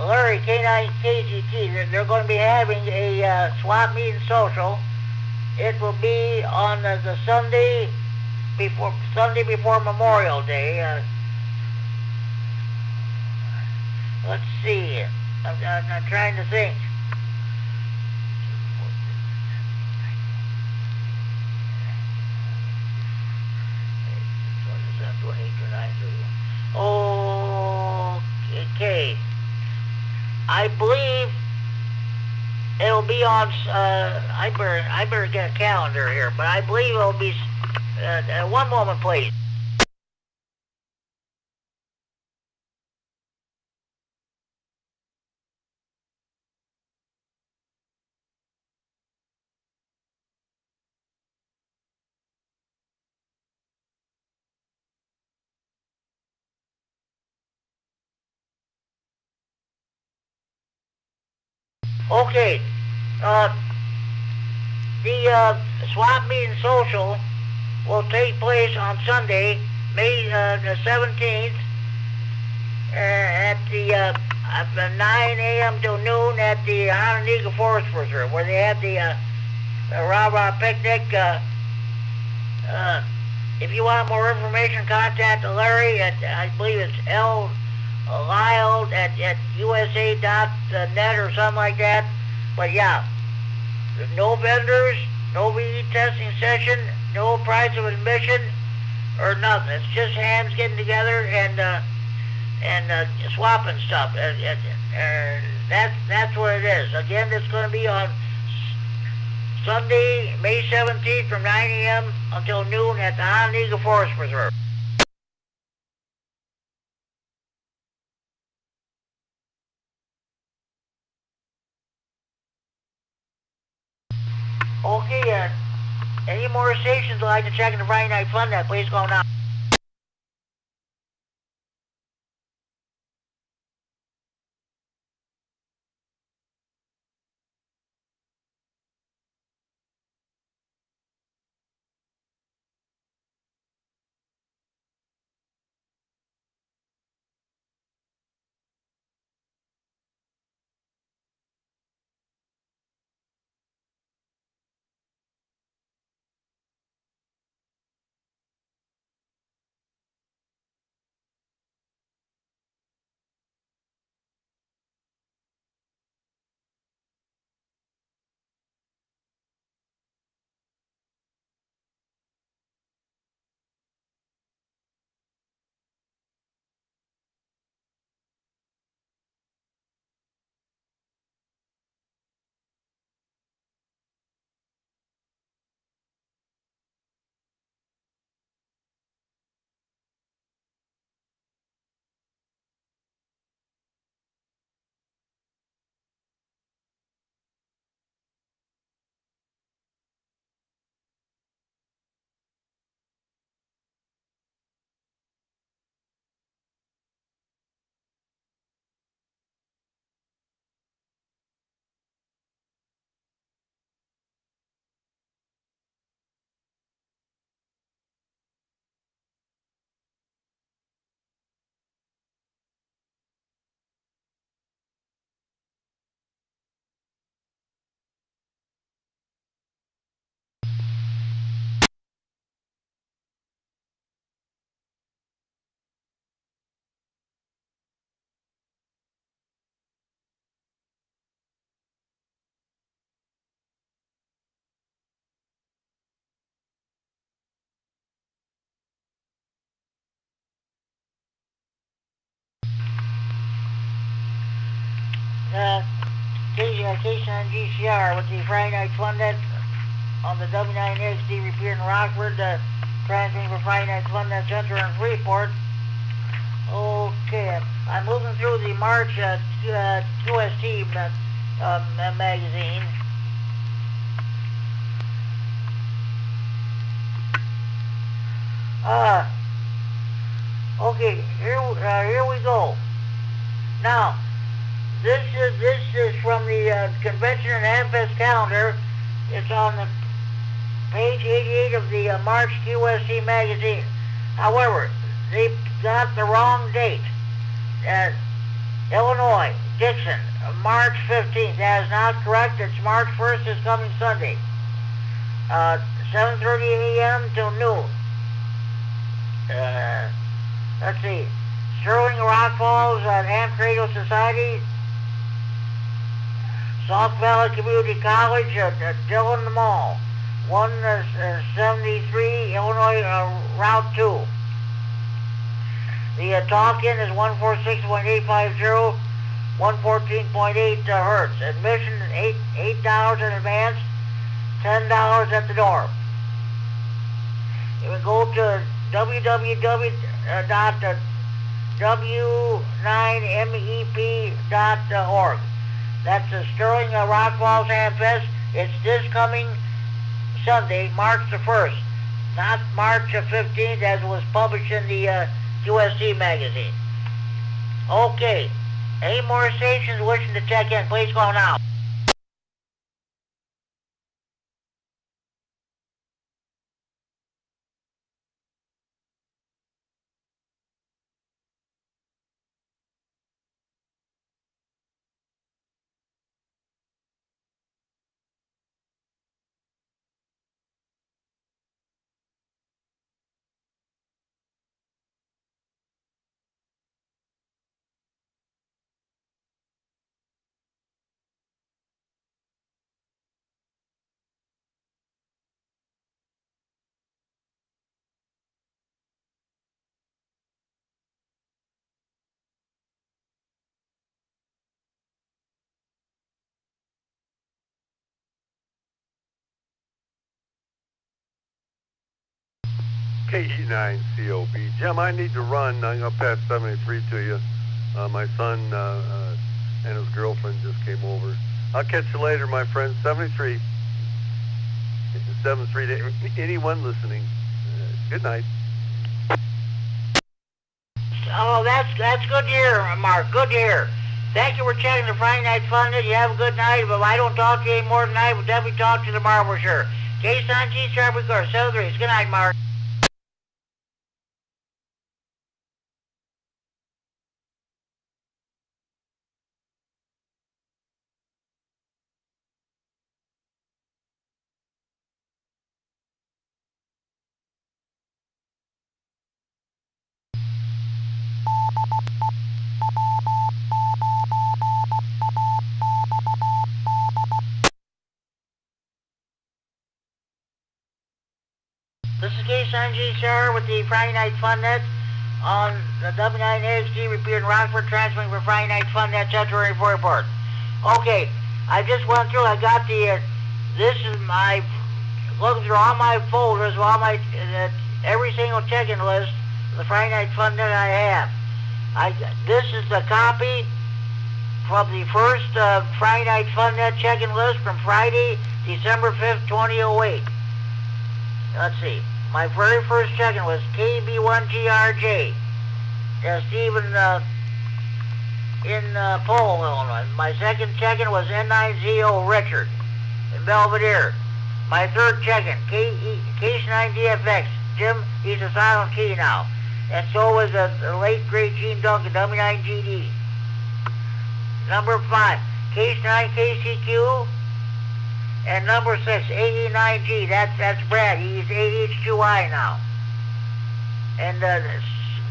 Larry, K9 KGT, they're going to be having a swap meet and social. It will be on the Sunday before Memorial Day. Let's see. I'm trying to think. Okay. I believe it'll be on. I better get a calendar here, but I believe it'll be. One moment, please. Okay. The swap meet and social will take place on Sunday, May the 17th, at the 9 a.m. till noon at the Hononegah Forest Preserve, where they have the rah-rah picnic. If you want more information, contact Larry at, I believe it's Lyle at USA.net or something like that. But yeah, no vendors, no VE testing session, no price of admission or nothing. It's just hands getting together and swapping stuff. That's what it is. Again, it's going to be on Sunday, May 17th from 9 a.m. until noon at the Hononegah Forest Preserve. Okay, any more stations would like to check in the Friday Night Fun Net, please go now. Station on GCR with the Friday Night Fun Net on the W9XD repeater in Rockford, transmitting for Friday Night Fun Net Center in Freeport. Okay, I'm moving through the March QST magazine. Okay, here we go. Now, this is from the Convention and Amfest calendar. It's on the page 88 of the March QSC magazine. However, they got the wrong date. Illinois, Dixon, March 15th. That is not correct. It's March 1st, this coming Sunday. 7:30 a.m. till noon. Let's see. Sterling Rock Falls Ham Cradle Society, Sauk Valley Community College, Dillon Mall, 173 Illinois Route 2. The talk-in is 146.850, 114.8 hertz. Admission $8 in advance, $10 at the door. You can go to www.w9mep.org. That's the Sterling Rock Falls Ham Fest. It's this coming Sunday, March the 1st, not March the 15th as was published in the QSC magazine. Okay, any more stations wishing to check in, please call now. KE9COB. Jim, I need to run. I'm going to pass 73 to you. My son and his girlfriend just came over. I'll catch you later, my friend. 73. 73 to anyone listening. Good night. Oh, that's good to hear, Mark. Good to hear. Thank you for checking the Friday Night Fun. You have a good night. But if I don't talk to you anymore tonight, we'll definitely talk to you tomorrow for sure. K-San-G, Sharp Record, 73. Good night, Mark. This is K-San-G, sir, with the Friday Night Fun Net on the W9AXG repeated in Rockford, transmitting for Friday Night Fun Net, Central Report. Okay, I just went through, I got the, this is my, looking through all my folders, all my, every single check-in list, the Friday Night Fun Net I have. This is the copy from the first Friday Night Fun Net check-in list from Friday, December 5th, 2008. Let's see. My very first check-in was KB1GRJ. Stephen in Powell, Illinois. My second check-in was N9ZO Richard in Belvedere. My third check-in, K9DFX. Jim, he's a silent key now. And so was the late great Gene Duncan, W9GD. Number 5, K9KCQ. And number 6, AE9G, that's Brad. He's AH2I now. And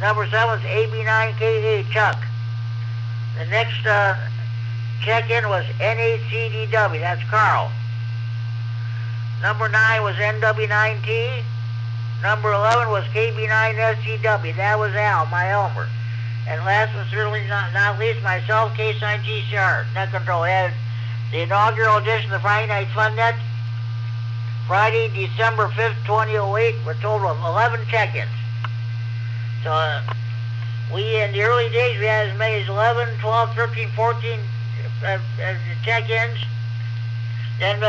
number 7 is AB9KA, Chuck. The next check-in was N8CDW, that's Carl. Number 9 was NW9T. Number 11 was KB9SCW, that was Al, my Elmer. And last but certainly not least, myself, K9GCR, Net Control. Had the inaugural edition of the Friday Night Fun Net, Friday, December 5th, 2008, with a total of 11 check-ins. So, we, in the early days, we had as many as 11, 12, 13, 14 check-ins. Then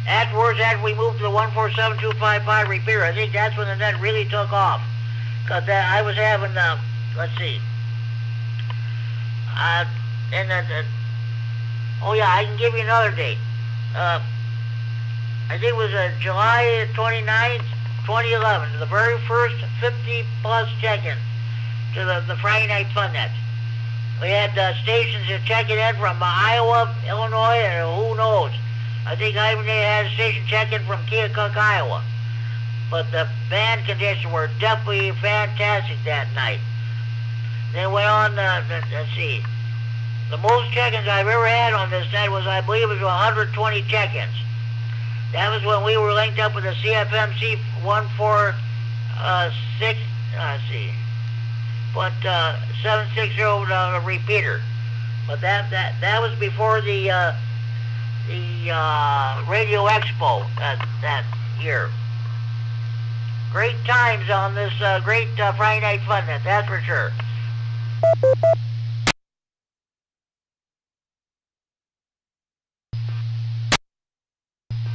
afterwards, after we moved to the 147255 repeater, I think that's when the net really took off. 'Cause I was having, let's see, and oh yeah, I can give you another date. I think it was July 29th, 2011, the very first 50 plus check-in to the Friday Night Fun Net. We had stations that checking in from Iowa, Illinois, and who knows. I think I even had a station check-in from Keokuk, Iowa. But the band conditions were definitely fantastic that night. They went on, let's see, the most check-ins I've ever had on this net was, I believe, it was 120 check-ins. That was when we were linked up with the CFMC 146, let's see, but 760 repeater. But that was before the Radio Expo that year. Great times on this great Friday Night Fun Net, that's for sure.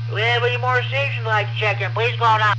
Do we have any more stations like to check in? Please call now.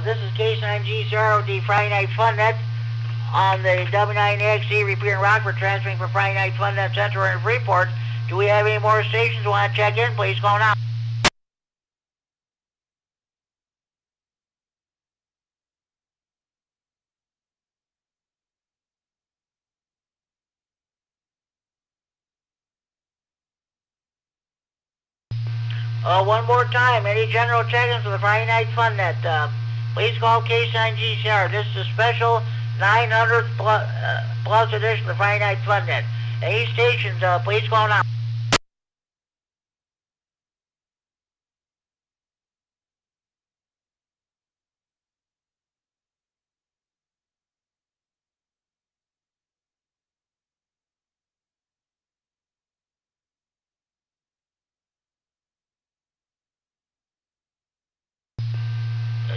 This is K9G0D Friday Night Fun Net on the W9XE repeater in Rockford, transmitting from Friday Night Fun Net Center in Freeport. Do we have any more stations who want to check in? Please call now. One more time, any general check-ins for the Friday Night Fun Net, please call K9GCR. This is a special 900th plus edition of the Friday Night Fun Net. Any stations, please call now.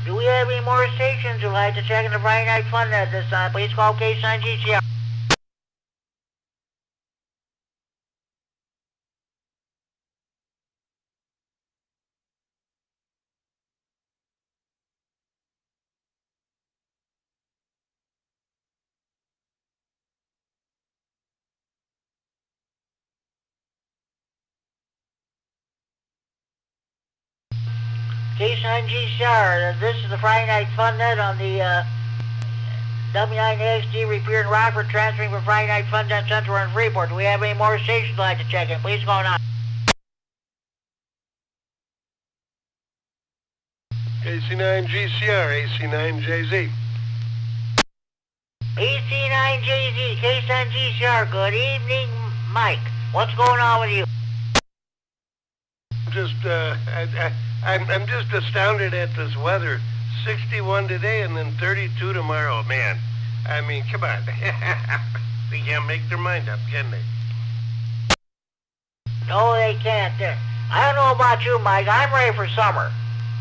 Do we have any more stations who'd like to check in the Friday Night Fun Net this time? Please call K9GCR. K9GCR, this is the Friday Night Fun Net on the W9XD repeater in Rockford, transferring from Friday Night Fun Net Central in Freeport. Do we have any more stations you'd like to check in? Please go on. AC9GCR, AC9JZ. EC9JZ, K9GCR, good evening, Mike. What's going on with you? I'm just astounded at this weather. 61 today and then 32 tomorrow, man. I mean, come on. They can't make their mind up, can they? No, they can't. I don't know about you, Mike. I'm ready for summer.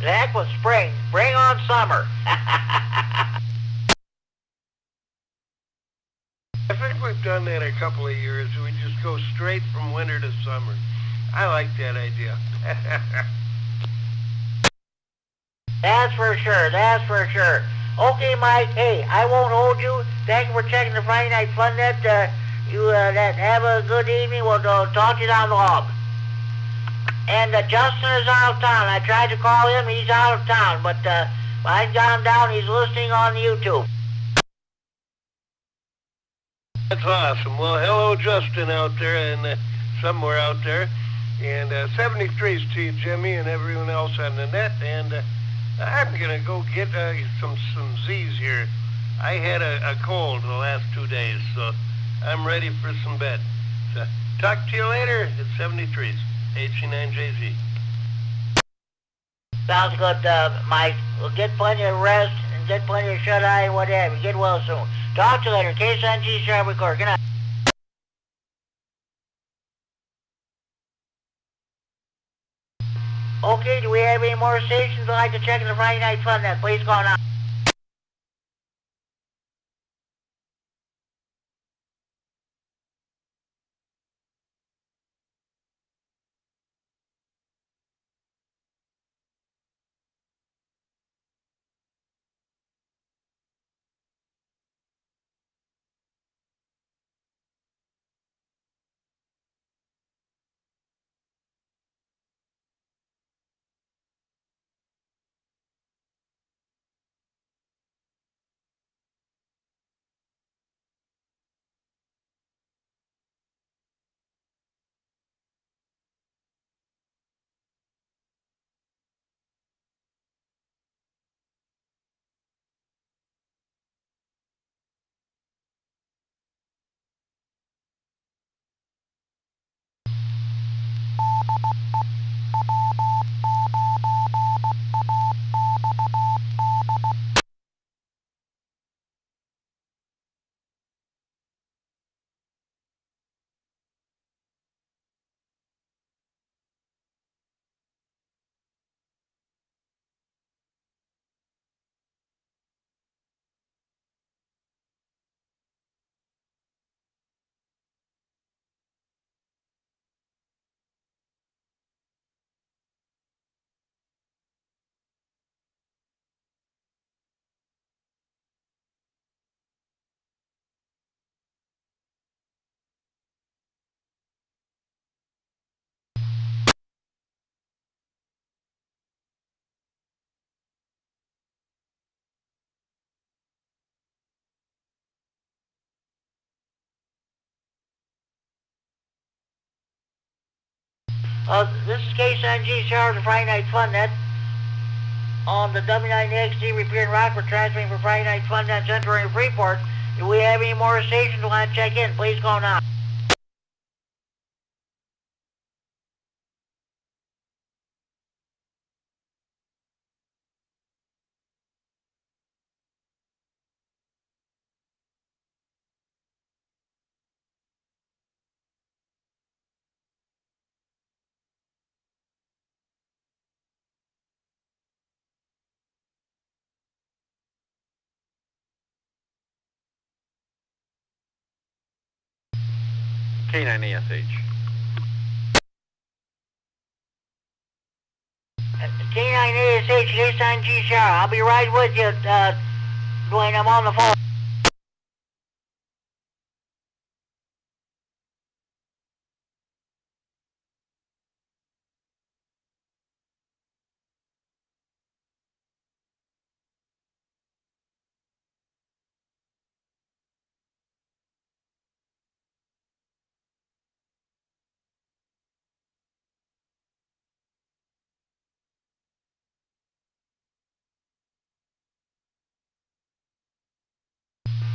The heck with spring. Bring on summer. I think we've done that a couple of years. We just go straight from winter to summer. I like that idea. That's for sure. That's for sure. Okay, Mike. Hey, I won't hold you. Thank you for checking the Friday Night Fun Net. Have a good evening. We'll talk to you down the hall. And Justin is out of town. I tried to call him. He's out of town. But I got him down. He's listening on YouTube. That's awesome. Well, hello, Justin, out there and somewhere out there. And 73s to you, Jimmy, and everyone else on the net. And I'm going to go get some Z's here. I had a cold the last 2 days, so I'm ready for some bed. So, talk to you later at 73s, AC9JZ. Sounds good, Mike. We'll get plenty of rest and get plenty of shut-eye and whatever. Get well soon. Talk to you later. K9G Sharp Record. Good night. Okay, do we have any more stations you'd like to check in the Friday Night Fun Net? Please go on. This is K9G Sharp, the Friday Night Fun Net. On the W9XD repeater in Rockford, transferring from Friday Night Fun Net Central in Freeport. Do we have any more stations you want to check in? Please go now. K9ASH. K9ASH, K9G Sharp. I'll be right with you, Dwayne. I'm on the phone.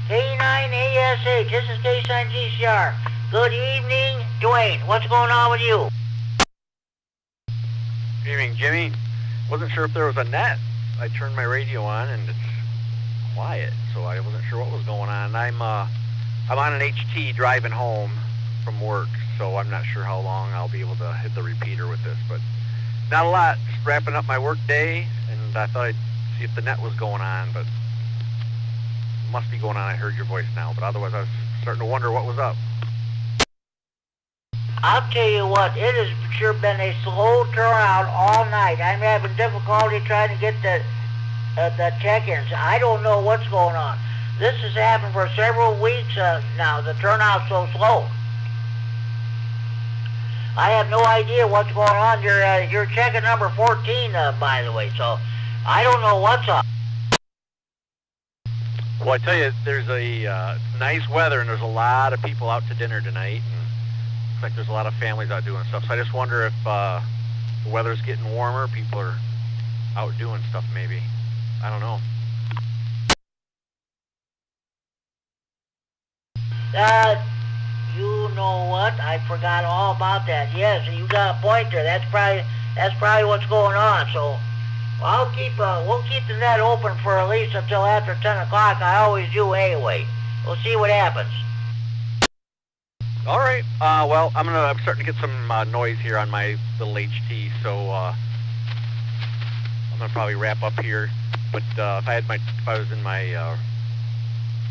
K9ASH, this is K-Sign GCR. Good evening, Dwayne. What's going on with you? Good evening, Jimmy. Wasn't sure if there was a net. I turned my radio on and it's quiet, so I wasn't sure what was going on. I'm on an HT driving home from work, so I'm not sure how long I'll be able to hit the repeater with this, but not a lot. Just wrapping up my work day, and I thought I'd see if the net was going on, but it must be going on. I heard your voice now, but otherwise I was starting to wonder what was up. I'll tell you what, it has sure been a slow turnout all night. I'm having difficulty trying to get the check-ins. I don't know what's going on. This has happened for several weeks now. The turnout's so slow. I have no idea what's going on. You're checking number 14, by the way, so I don't know what's up. Well, I tell you, there's a nice weather, and there's a lot of people out to dinner tonight, and looks like there's a lot of families out doing stuff. So I just wonder if the weather's getting warmer, people are out doing stuff maybe. I don't know. You know what? I forgot all about that. Yes, you got a point there. That's probably what's going on. So we'll keep the net open for at least until after 10 o'clock. I always do anyway. We'll see what happens. All right. Well, I'm starting to get some noise here on my little HT, so I'm gonna probably wrap up here. But if I was in my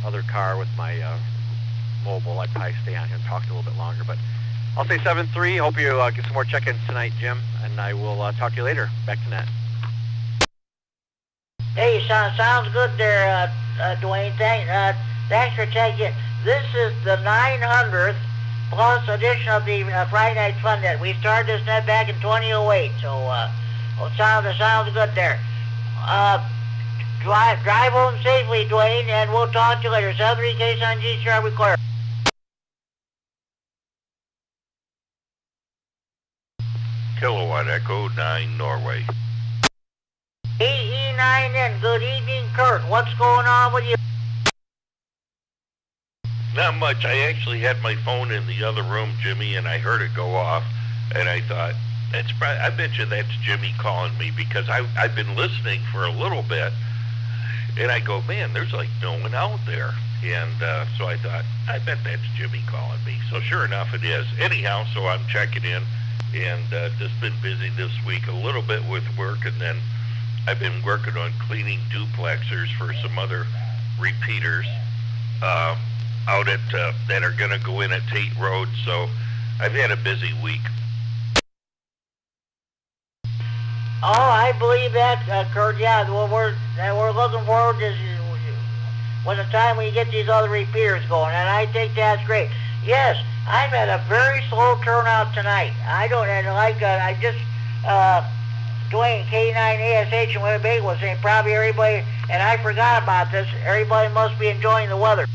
other car with my mobile, I'd probably stay on here and talk a little bit longer. But I'll say 7-3. Hope you get some more check-ins tonight, Jim, and I will talk to you later. Back to net. Hey, sounds good there, Dwayne. Thanks for checking in. This is the 900th plus edition of the Friday Night Fun Net. We started this net back in 2008, so it sounds good there. Drive home safely, Dwayne, and we'll talk to you later. 73 case on GCR required. Kilowatt Echo 9 Norway. AE9N, good evening, Kurt. What's going on with you? Not much. I actually had my phone in the other room, Jimmy, and I heard it go off, and I thought, I bet you that's Jimmy calling me, because I've been listening for a little bit, and I go, man, there's like no one out there. And so I thought, I bet that's Jimmy calling me. So sure enough, it is. Anyhow, so I'm checking in, and just been busy this week a little bit with work, and then I've been working on cleaning duplexers for some other repeaters out at that are going to go in at Tate Road. So I've had a busy week. Oh, I believe that, Kurt. Yeah, what we're looking forward to is when the time when you get these other repeaters going, and I think that's great. Yes, I've had a very slow turnout tonight. I just Dwayne, K9ASH and Winnebago was saying probably everybody, and I forgot about this, everybody must be enjoying the weather.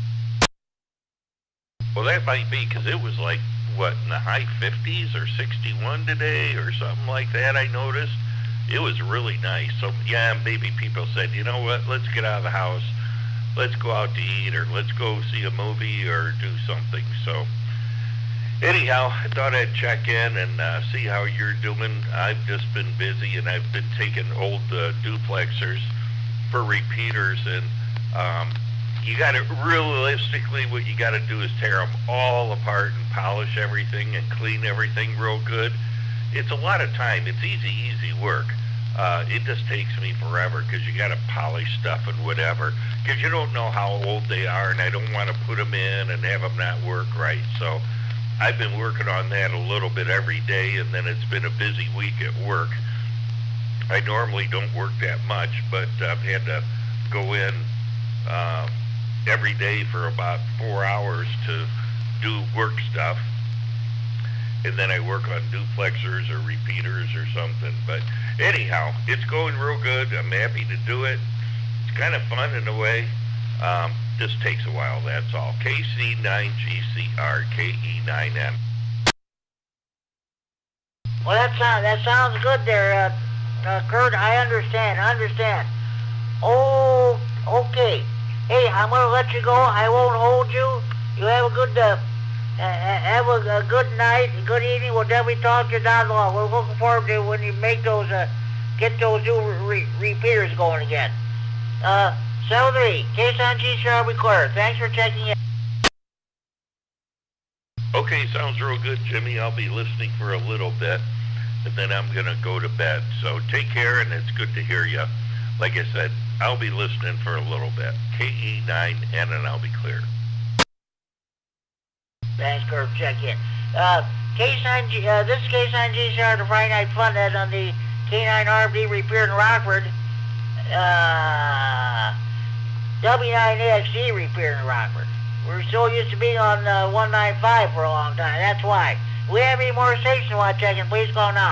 Well, that might be, because it was like, what, in the high 50s or 61 today or something like that, I noticed. It was really nice. So, yeah, maybe people said, you know what, let's get out of the house. Let's go out to eat, or let's go see a movie or do something. So, anyhow, I thought I'd check in and see how you're doing. I've just been busy, and I've been taking old duplexers for repeaters, and you got to, realistically, what you got to do is tear them all apart and polish everything and clean everything real good. It's a lot of time. It's easy work. It just takes me forever, because you got to polish stuff and whatever, because you don't know how old they are, and I don't want to put them in and have them not work right. So I've been working on that a little bit every day, and then it's been a busy week at work. I normally don't work that much, but I've had to go in every day for about 4 hours to do work stuff. And then I work on duplexers or repeaters or something. But anyhow, it's going real good. I'm happy to do it. It's kind of fun in a way. Just takes a while, that's all. KC9GCR, KE9M. Well, that sounds good there, Kurt. I understand. Oh, okay. Hey, I'm gonna let you go. I won't hold you. You have a good have a good night, a good evening. We'll definitely talk to you down the line. We're looking forward to when you make those get those new repeaters going again. 73, case on G Sharp recorder. Thanks for checking in. Okay, sounds real good, Jimmy. I'll be listening for a little bit, and then I'm going to go to bed. So take care, and it's good to hear you. Like I said, I'll be listening for a little bit. KE9N, and I'll be clear. Thanks, Kurt. Check in. Case on G, this is case on G Sharp, the Friday Night Fun Net on the K9 RFD repair in Rockford. W9AXD repair in Rockford. We're so used to being on 195 for a long time. That's why. If we have any more stations you want to check in, please call now.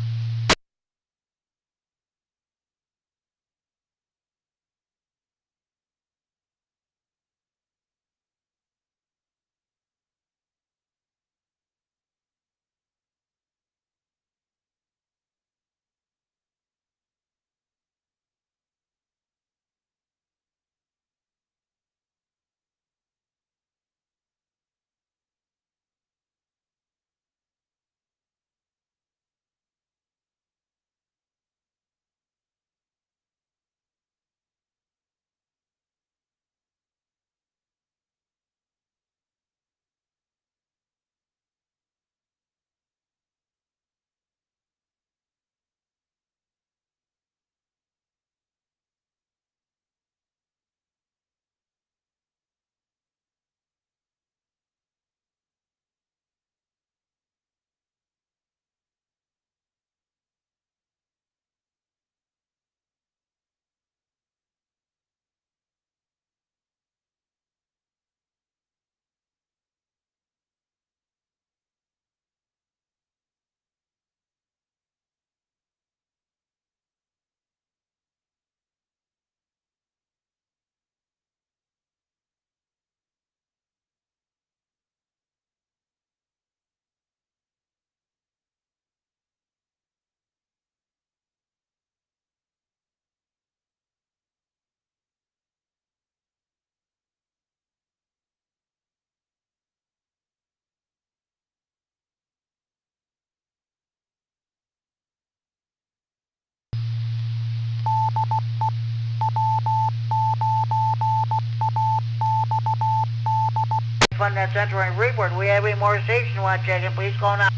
Fun that Central and Report. We have any more stations you want to check in, please call now.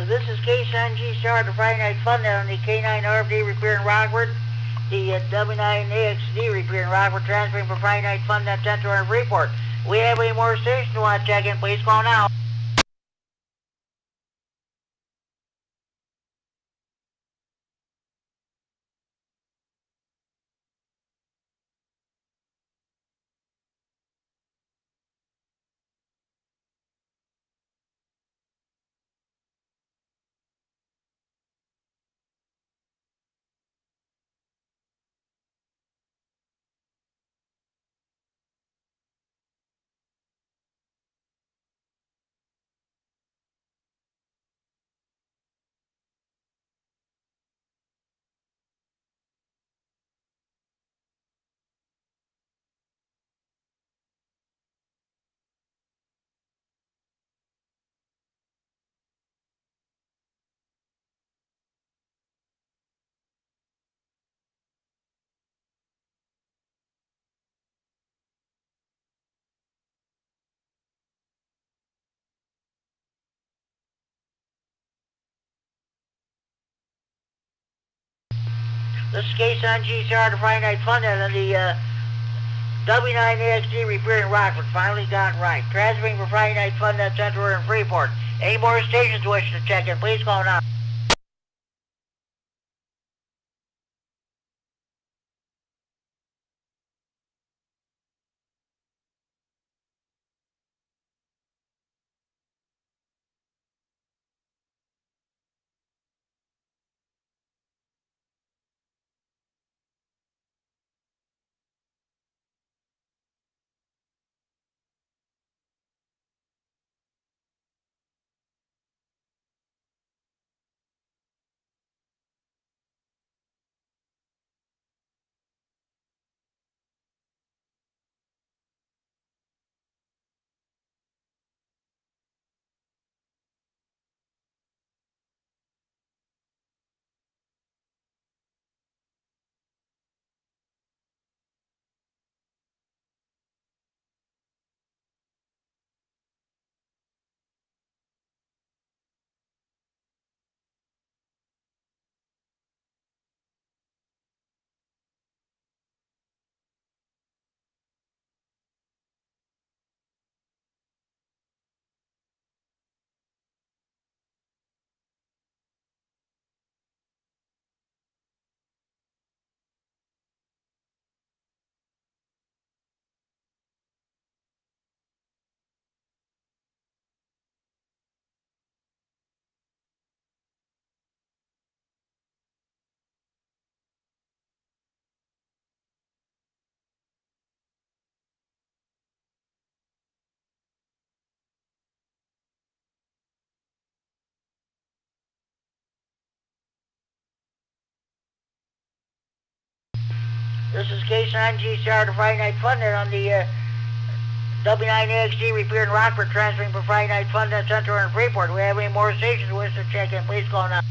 This is K9G Star, the Friday Night Fun Net on the K9 RFD repair in Rockford. The W9AXD repair in Rockford, transferring from Friday Night Fun Net Central and Report. We have any more stations you want to check in, please call now. This is Case on GCR, the Friday Night Fun Net on the W9AXD repair in Rockford. Finally got right. Transmitting for Friday Night Fun Net Center in Freeport. Any more stations wishing to check in, please call now. This is Case on GCR, the Friday Night Fun Net on the W9AXD repair in Rockford, transferring for Friday Night Fun Net Center in Freeport. Do we have any more stations wish to check in, please call now.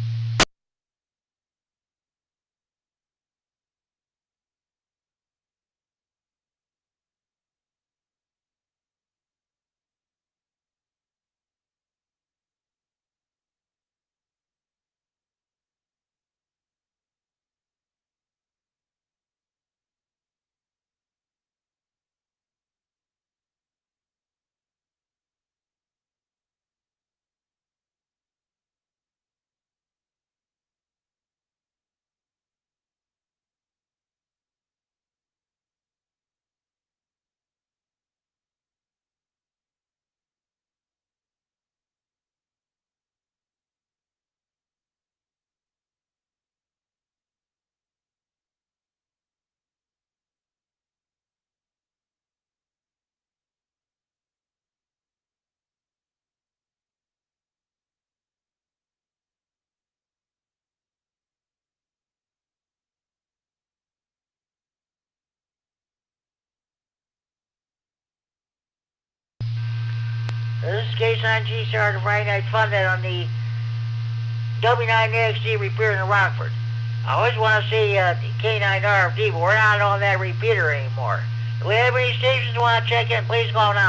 This is Case on GCR, the Friday Night Fun Net on the W9AXD repair in Rockford. I always want to see K9RFD, but we're not on that repeater anymore. Do we have any stations who want to check in, please call now.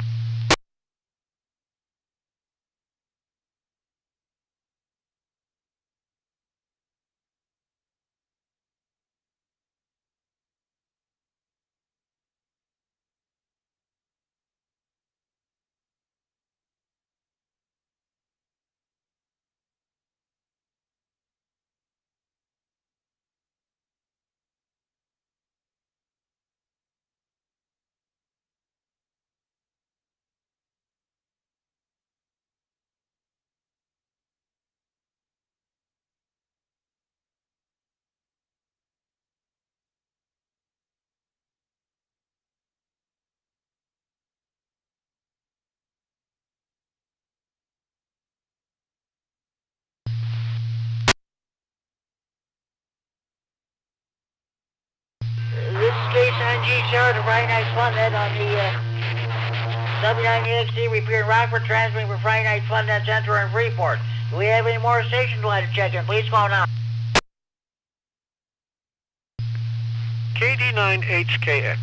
This is Case on GCR, the Friday Night Fun Net on the W9AXD repair in Rockford, transmitting for Friday Night Fun Net Center in Freeport. Do we have any more stations who want to check in, please call now. KD9HKX.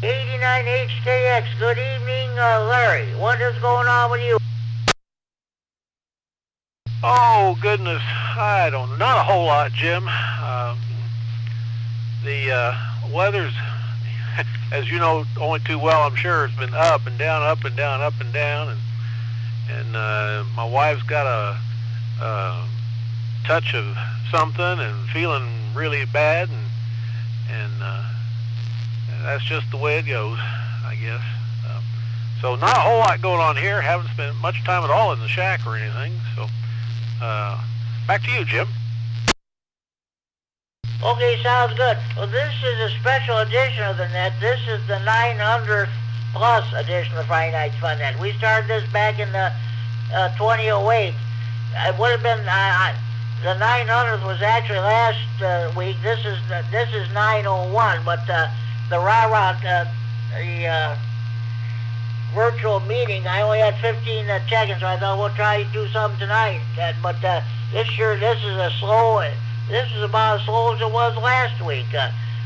KD9HKX, good evening, Larry. What is going on with you? Oh, goodness. I don't know. Not a whole lot, Jim. The weather's, as you know only too well, I'm sure, it's been up and down, up and down, up and down. And my wife's got a touch of something and feeling really bad. And that's just the way it goes, I guess. So not a whole lot going on here. Haven't spent much time at all in the shack or anything. So back to you, Jim. Okay, sounds good. Well, this is a special edition of the net. This is the 900th plus edition of the Friday Night Fun Net. We started this back in the 2008. It would have been the 900th was actually last week. This is 901, but the rah-rah, the virtual meeting, I only had 15 check-ins, so I thought we'll try to do something tonight. But this is about as slow as it was last week.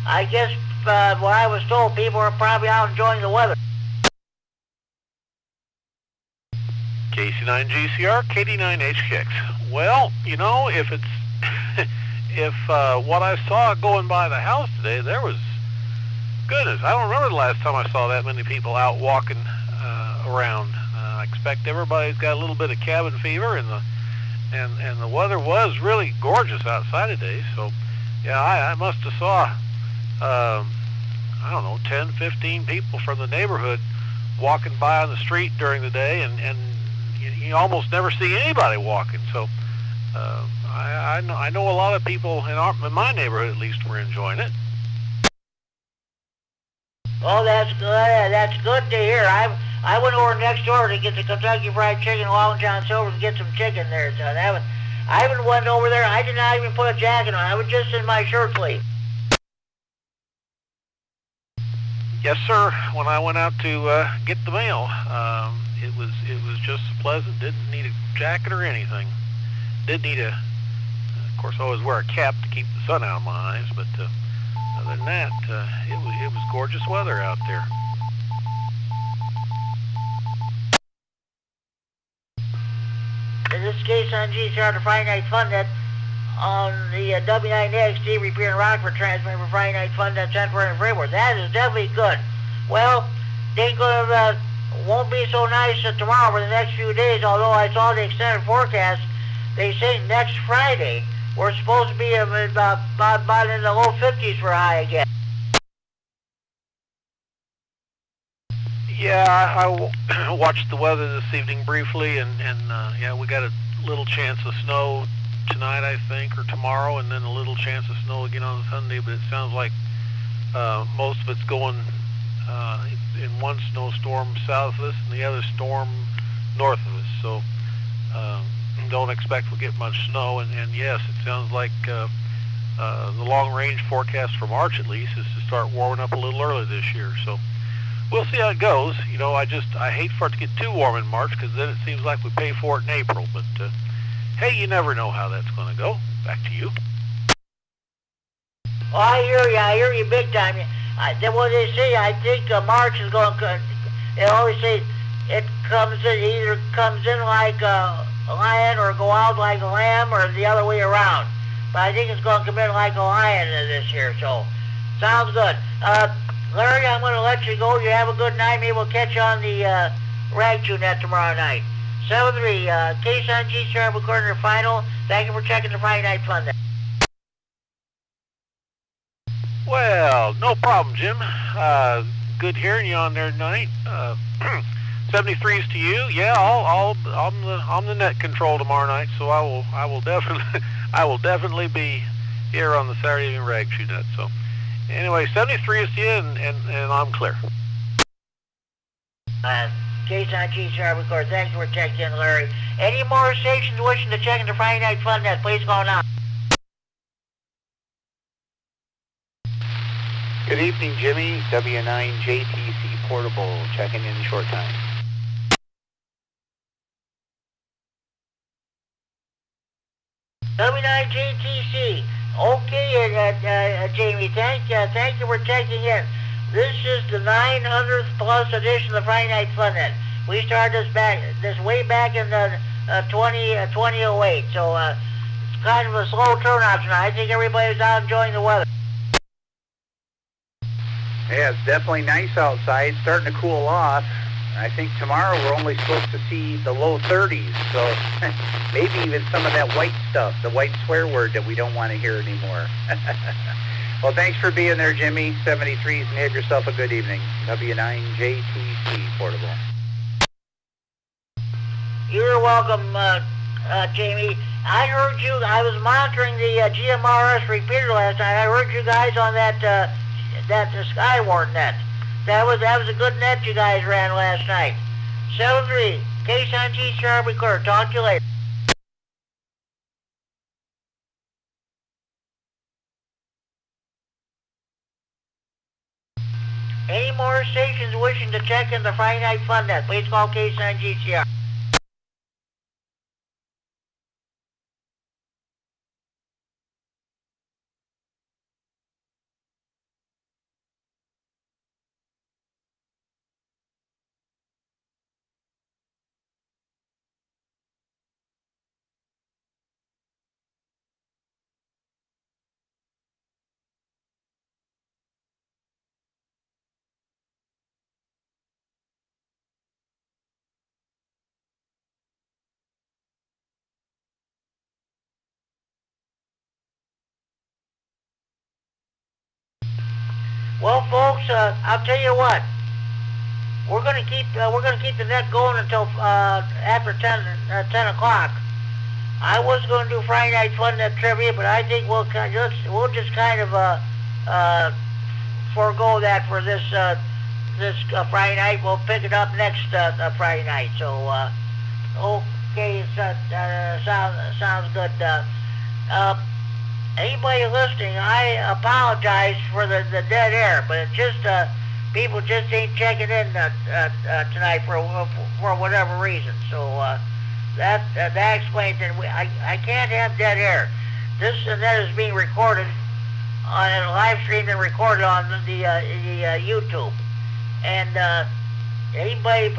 I guess what I was told, people are probably out enjoying the weather. KC9GCR, KD9HKX. Well, you know, if it's if what I saw going by the house today, there was, goodness, I don't remember the last time I saw that many people out walking around. I expect everybody's got a little bit of cabin fever, and the weather was really gorgeous outside today. So, yeah, I must have saw, I don't know, 10, 15 people from the neighborhood walking by on the street during the day, and you almost never see anybody walking. So, I know a lot of people in my neighborhood, at least, were enjoying it. Oh, that's good. That's good to hear. I went over next door to get the Kentucky Fried Chicken, Long John Silver's, and get some chicken there. So I even went over there. I did not even put a jacket on. I was just in my shirt sleeve. Yes, sir. When I went out to get the mail, it was just pleasant. Didn't need a jacket or anything. Did need of course, I always wear a cap to keep the sun out of my eyes. But other than that, it was gorgeous weather out there. In this case, on GCR, the Friday Night Fun Net on the W9XT Repair in Rockford transmitter for Friday Night Fun Net Central and Freeport. That is definitely good. Well, they won't be so nice tomorrow for the next few days, although I saw the extended forecast. They say next Friday we're supposed to be about in the low 50s for high again. Yeah, I watched the weather this evening briefly, and yeah, we got a little chance of snow tonight, I think, or tomorrow, and then a little chance of snow again on Sunday. But it sounds like most of it's going in one snowstorm south of us and the other storm north of us. So don't expect we'll get much snow. And yes, it sounds like the long-range forecast for March, at least, is to start warming up a little early this year. So we'll see how it goes. You know, I hate for it to get too warm in March, because then it seems like we pay for it in April. But hey, you never know how that's going to go. Back to you. Oh, I hear you big time. What they say, I think March is going to, they always say it either comes in like a lion or go out like a lamb, or the other way around. But I think it's going to come in like a lion this year, so sounds good. Larry, I'm going to let you go. You have a good night. Maybe we'll catch you on the Rag Tune Net tomorrow night. 7-3, Case on GCR recording your final. Thank you for checking the Friday Night Fun Net. Well, no problem, Jim. Good hearing you on there tonight. 73s to you. Yeah, I'm the net control tomorrow night, so I will definitely be here on the Saturday evening Rag Tune Net. So anyway, 73s to you, and I'm clear. Case on GCR record. Thank you for checking in, Larry. Any more stations wishing to check into Friday Night Fun Net, please go now. Good evening, Jimmy. W9JTC Portable, checking in short time. W9JTC. Okay, Jamie, thank you for checking in. This is the 900th plus edition of the Friday Night Fun Net. We started this way back in the 20:08. So it's kind of a slow turnout tonight. I think everybody's out enjoying the weather. Yeah, it's definitely nice outside, starting to cool off. I think tomorrow we're only supposed to see the low 30s, so maybe even some of that white stuff, the white swear word that we don't want to hear anymore. Well, thanks for being there, Jimmy. 73s, and have yourself a good evening. W9JTC Portable. You're welcome, Jamie. I heard you. I was monitoring the GMRS repeater last night. I heard you guys on that Skyward net. That was a good net you guys ran last night. 7-3. Case on GCR record. Talk to you later. Any more stations wishing to check in the Friday Night Fun net, please call Case on GCR. Well, folks, I'll tell you what. We're gonna keep the net going until after 10 o'clock. I was going to do Friday Night Fun Net trivia, but I think we'll just kind of forego that for this Friday night. We'll pick it up next Friday night. So okay, sounds good. Anybody listening, I apologize for the dead air, but it's just people just ain't checking in tonight for whatever reason. So that explains it. I can't have dead air. This net is being recorded and live streamed and recorded on the YouTube. And anybody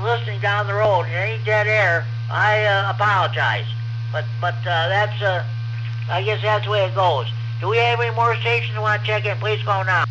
listening down the road, any dead air, I apologize. But that's I guess that's the way it goes. Do we have any more stations who want to check in? Please call now.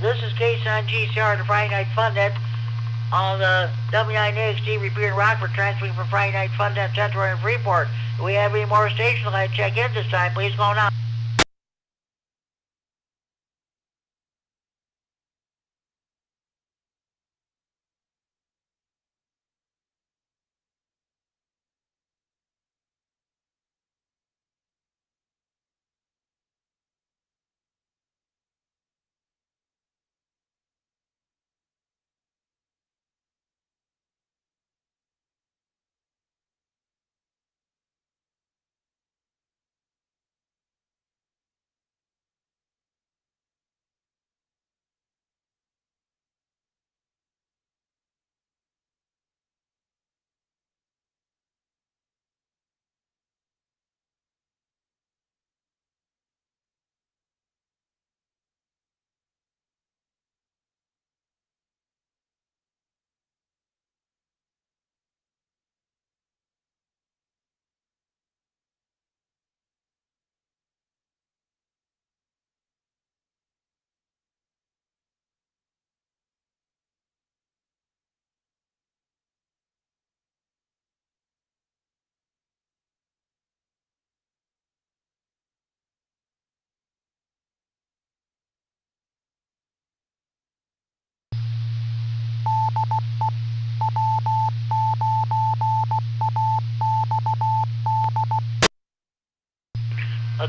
This is K-Son GCR, the Friday Night Fun Net on the W9AXD repeating Rockford, transferring from Friday Night Fun Net Central and Freeport. Do we have any more stations? I'd check in this time. Please go now.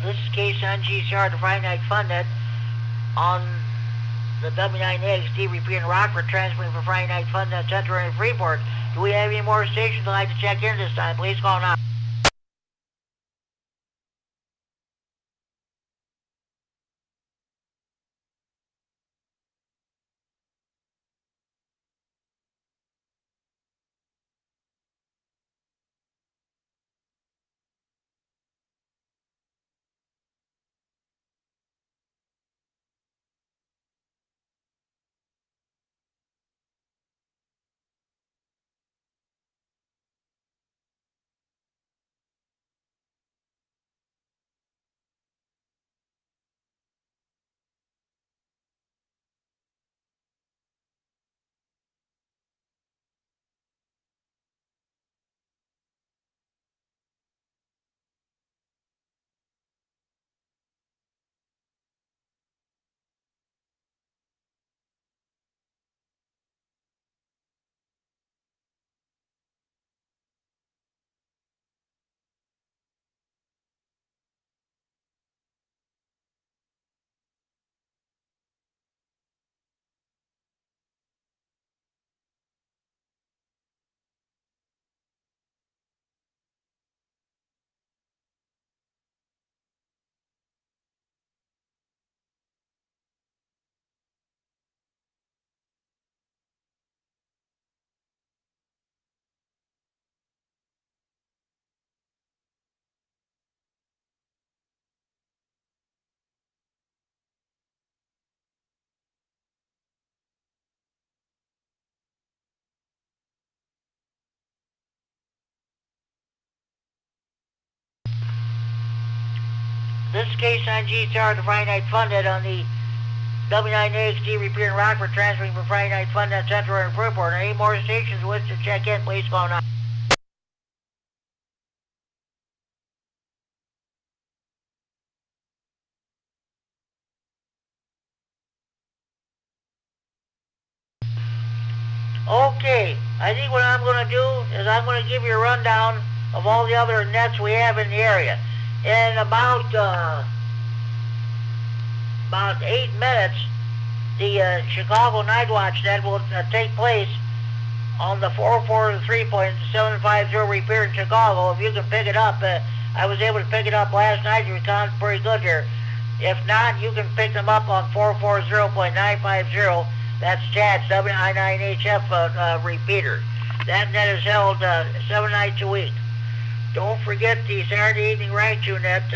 This is K-Son GCR, the Friday Night Fun Net on the W9AXD repeating Rockford, transferring from Friday Night Fun Net Central and Freeport. Do we have any more stations I'd like to check in this time? Please call now. This is K-Son GCR, the Friday Night Fun Net on the W9AXD repeating Rockford, transferring from Friday Night Fun Net Central and Freeport. Any more stations wish to check in? Please call now. Okay, I think what I'm going to do is I'm going to give you a rundown of all the other nets we have in the area. In about 8 minutes, the Chicago Night Watch net will take place on the 443.750 repair in Chicago. If you can pick it up, I was able to pick it up last night. You sound pretty good here. If not, you can pick them up on 440.950. That's Chad's WI9HF repeater. That net is held 7 nights a week. Don't forget the Saturday evening Rancho net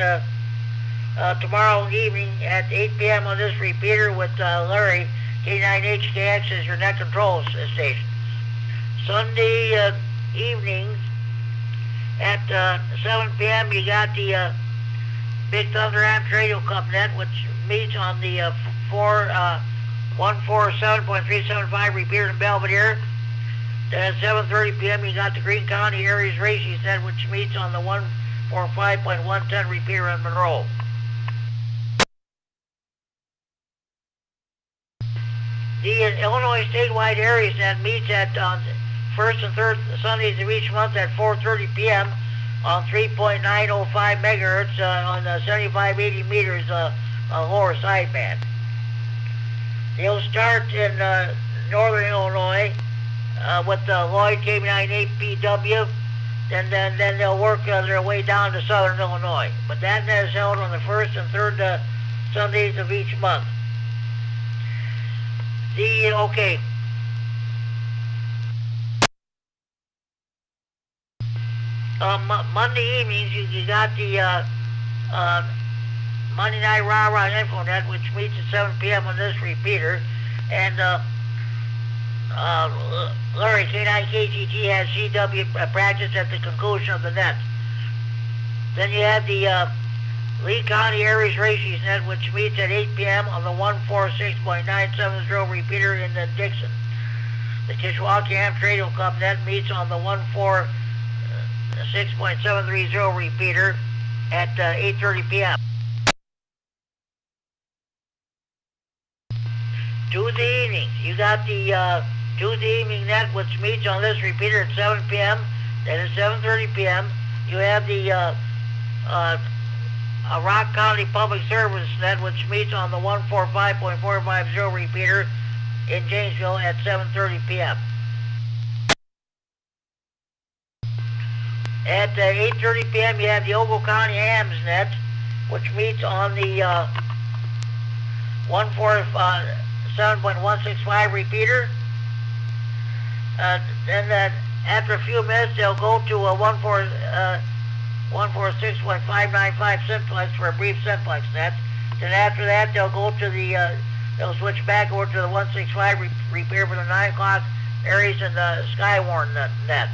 tomorrow evening at 8 p.m. on this repeater with Larry. K9HKX is your net control station. Sunday evening at 7 p.m. you got the Big Thunder Amps Radio Club net, which meets on the 147.375 repeater in Belvedere. Then at 7:30 p.m. you got the Greene County Aries Racing Set, which meets on the 145.110 repeater in Monroe. The Illinois statewide Aries Net meets at on first and third Sundays of each month at 4:30 p.m. on 3.905 megahertz on 7580 meters lower sideband. They'll start in northern Illinois with Lloyd KB98PW, then they'll work their way down to southern Illinois. But that net is held on the first and third Sundays of each month. Okay. Monday evenings, you got the Monday Night Rah-Rah Infonet, which meets at 7 p.m. on this repeater. And Larry, K9KGG has CW practice at the conclusion of the net. Then you have the Lee County Aries Racing Net, which meets at 8 p.m. on the 146.970 repeater in Dixon. The Kishwaukee Ham Radio Club Net meets on the 146.730 repeater at 8:30 p.m. Tuesday evenings, you got the Tuesday evening net, which meets on this repeater at 7 p.m. Then at 7:30 p.m., you have the Rock County Public Service Net, which meets on the 145.450 repeater in Janesville at 7:30 p.m. At 8:30 p.m., you have the Ogle County Hams Net, which meets on the 147.165 repeater. Then after a few minutes, they'll go to a 146.595 simplex for a brief simplex net. Then after that, they'll go to the they'll switch back over to the 165 repeater for the 9 o'clock Aries and the Skywarn net.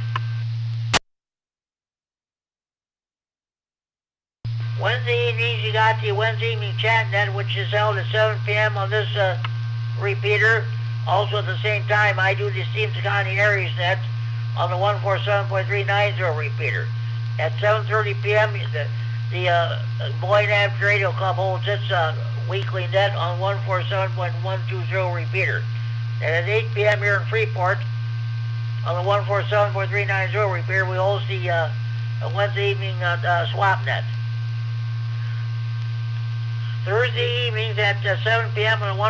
Wednesday evenings, you got the Wednesday evening chat net, which is held at 7 p.m. on this repeater. Also at the same time, I do the Stevenson County Aries net on the 147.390 repeater. At 7:30 p.m., the Boyd Average Radio Club holds its weekly net on 147.120 repeater. And at 8 p.m. here in Freeport, on the 147.390 repeater, we host the Wednesday evening swap net. Thursday evenings at 7 p.m. on the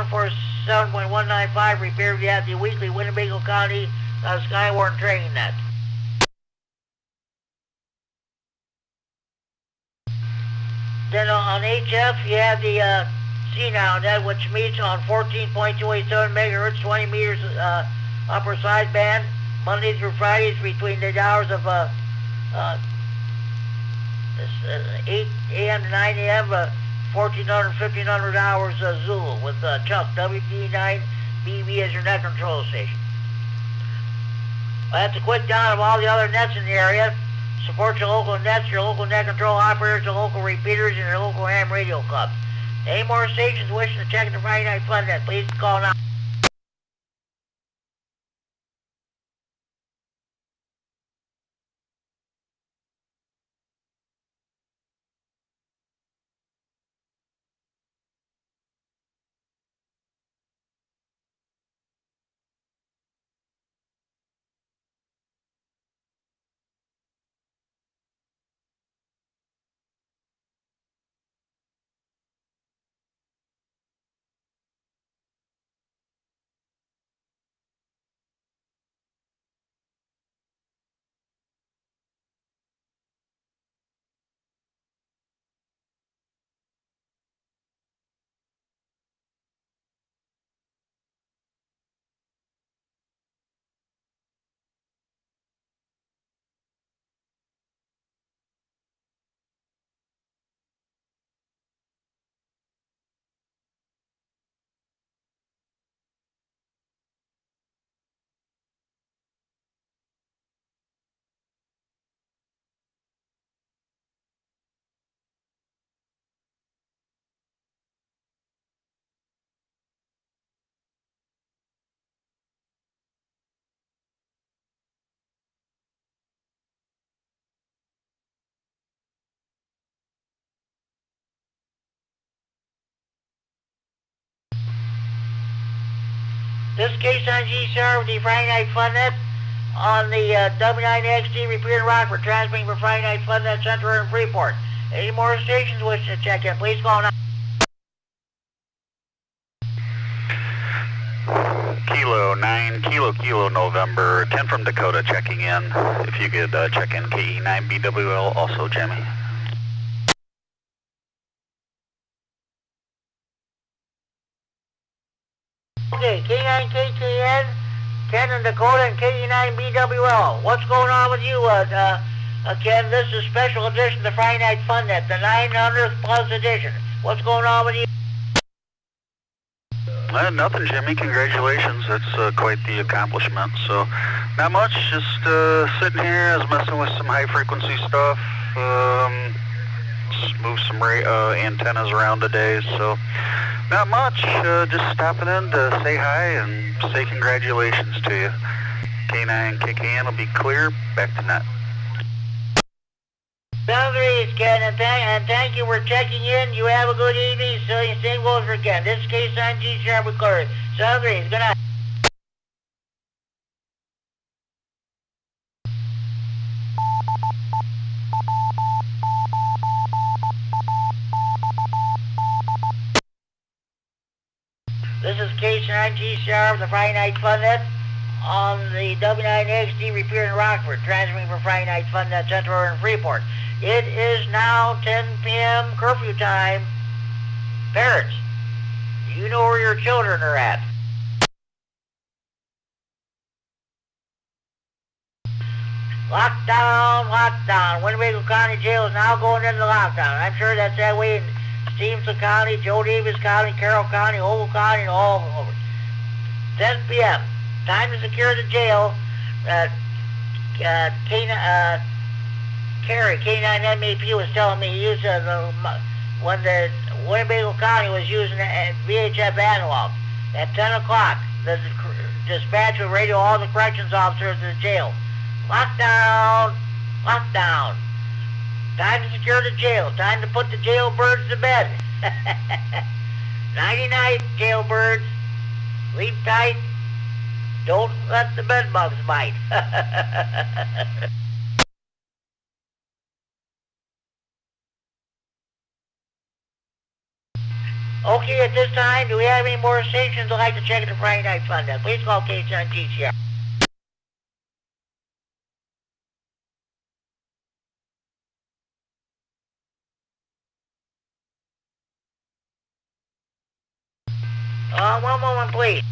147.195 repeater, we have the weekly Winnebago County Skywarn training net. Then on HF, you have the CNOW net, which meets on 14.287 megahertz, 20 meters upper sideband, Mondays through Fridays between the hours of 8 a.m. to 9 a.m., 1,400, 1,500 hours Zulu with Chuck, WD9BB as your net control station. That's a quick down of all the other nets in the area. Support your local nets, your local net control operators, your local repeaters, and your local ham radio club. Any more stations wishing to check the Friday Night Fun net, please call now. This case on G-Star with the Friday Night Fun Net on the W9XT repeater Rockford, transmitting for Friday Night Fun Net Center in Freeport. Any more stations wish to check in, please call now. Kilo 9, Kilo November, 10 from Dakota checking in. If you could check in KE9BWL, also Jimmy. Okay, K9KKN, 10 in Dakota, and KE9BWL. What's going on with you, Ken? This is a special edition of the Friday Night Fun Net, the 900th plus edition. What's going on with you? Nothing, Jimmy. Congratulations. That's quite the accomplishment. So, not much. Just sitting here. I was messing with some high-frequency stuff. Just moved some antennas around today. So, not much. Just stopping in to say hi and say congratulations to you. K9 KKN will be clear. Back to net. Boundaries, Ken, and thank you for checking in. You have a good evening. So you same goes for Ken. This case on G-Sharp recorded. Boundaries, good night. This is case on G-Sharp, the Friday Night Fun Net on the W9XT repeater in Rockford, transmitting for Friday Night Fun Net Center in Freeport. It is now 10 p.m. curfew time. Parents, you know where your children are at. Lockdown, lockdown. Winnebago County Jail is now going into lockdown. I'm sure that's that way in Stevenson County, Joe Davis County, Carroll County, Ogle County, and all over. 10 p.m. Time to secure the jail. Kerry, K9MAP was telling me he used when the Winnebago County was using VHF analog. At 10 o'clock, the dispatch would radio all the corrections officers in the jail. Lockdown, lockdown. Time to secure the jail. Time to put the jailbirds to bed. Nighty-night, jailbirds. Sleep tight. Don't let the bed bugs bite. Okay, at this time, do we have any more stations that like to check the Friday Night Fun Net? Please call Case on GCR. One moment, please.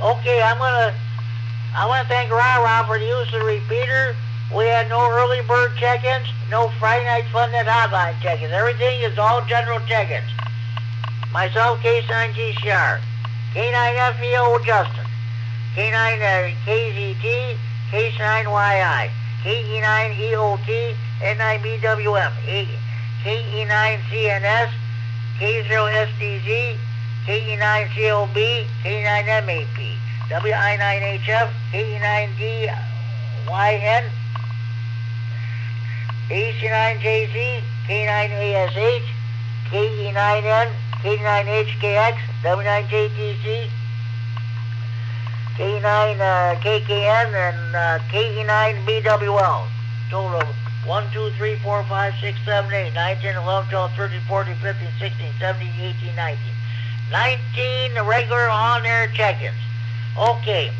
Okay, I want to thank Ra for the use of the repeater. We had no early bird check-ins, no Friday Night Fun Net hotline check-ins. Everything is all general check-ins. Myself, K9 GCR, K9FEO Justin, K9 KZT, K9YI, KE9EOT, N9BWM, KE9CNS, K0SDZ, KE9COB, K9MAP, WI9HF, KE9DYN, AC9JZ, K9ASH, KE9N, K9HKX, W9JTC, K9KKN, and KE9BWL. Total of 1, 2, 3, 4, 5, 6, 7, 8, 9, 10, 11, 12, 13, 14, 15, 16, 17, 18, 19. 19 regular on-air check-ins. Okay.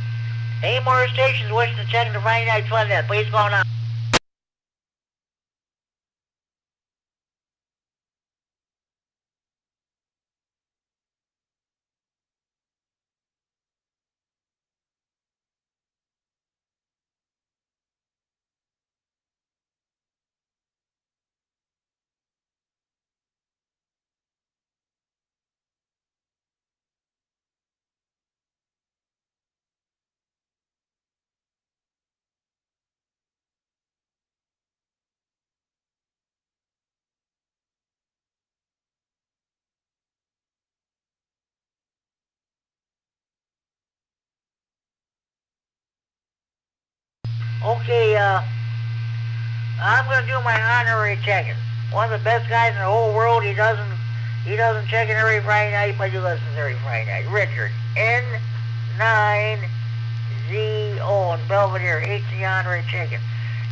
Any more stations wishing to check in the Friday Night Fun Net? Please go on. Okay, I'm gonna do my honorary check-in. One of the best guys in the whole world. He doesn't check in every Friday night, but he listens every Friday night. Richard, N9ZO in Belvedere, HC honorary check-in.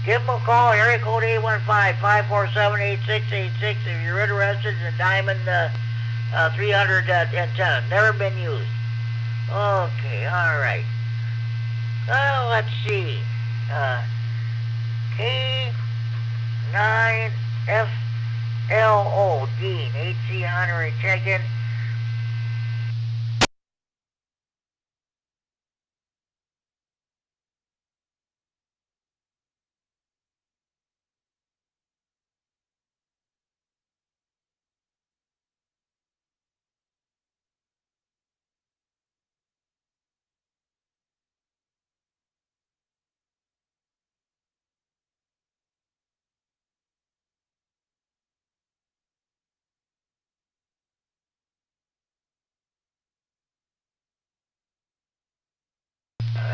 Give him a call, area code 815-547-8686 if you're interested in the Diamond 300 antenna. Never been used. Okay, all right. Well, let's see. K9FLO, Dean, HC honorary check-in.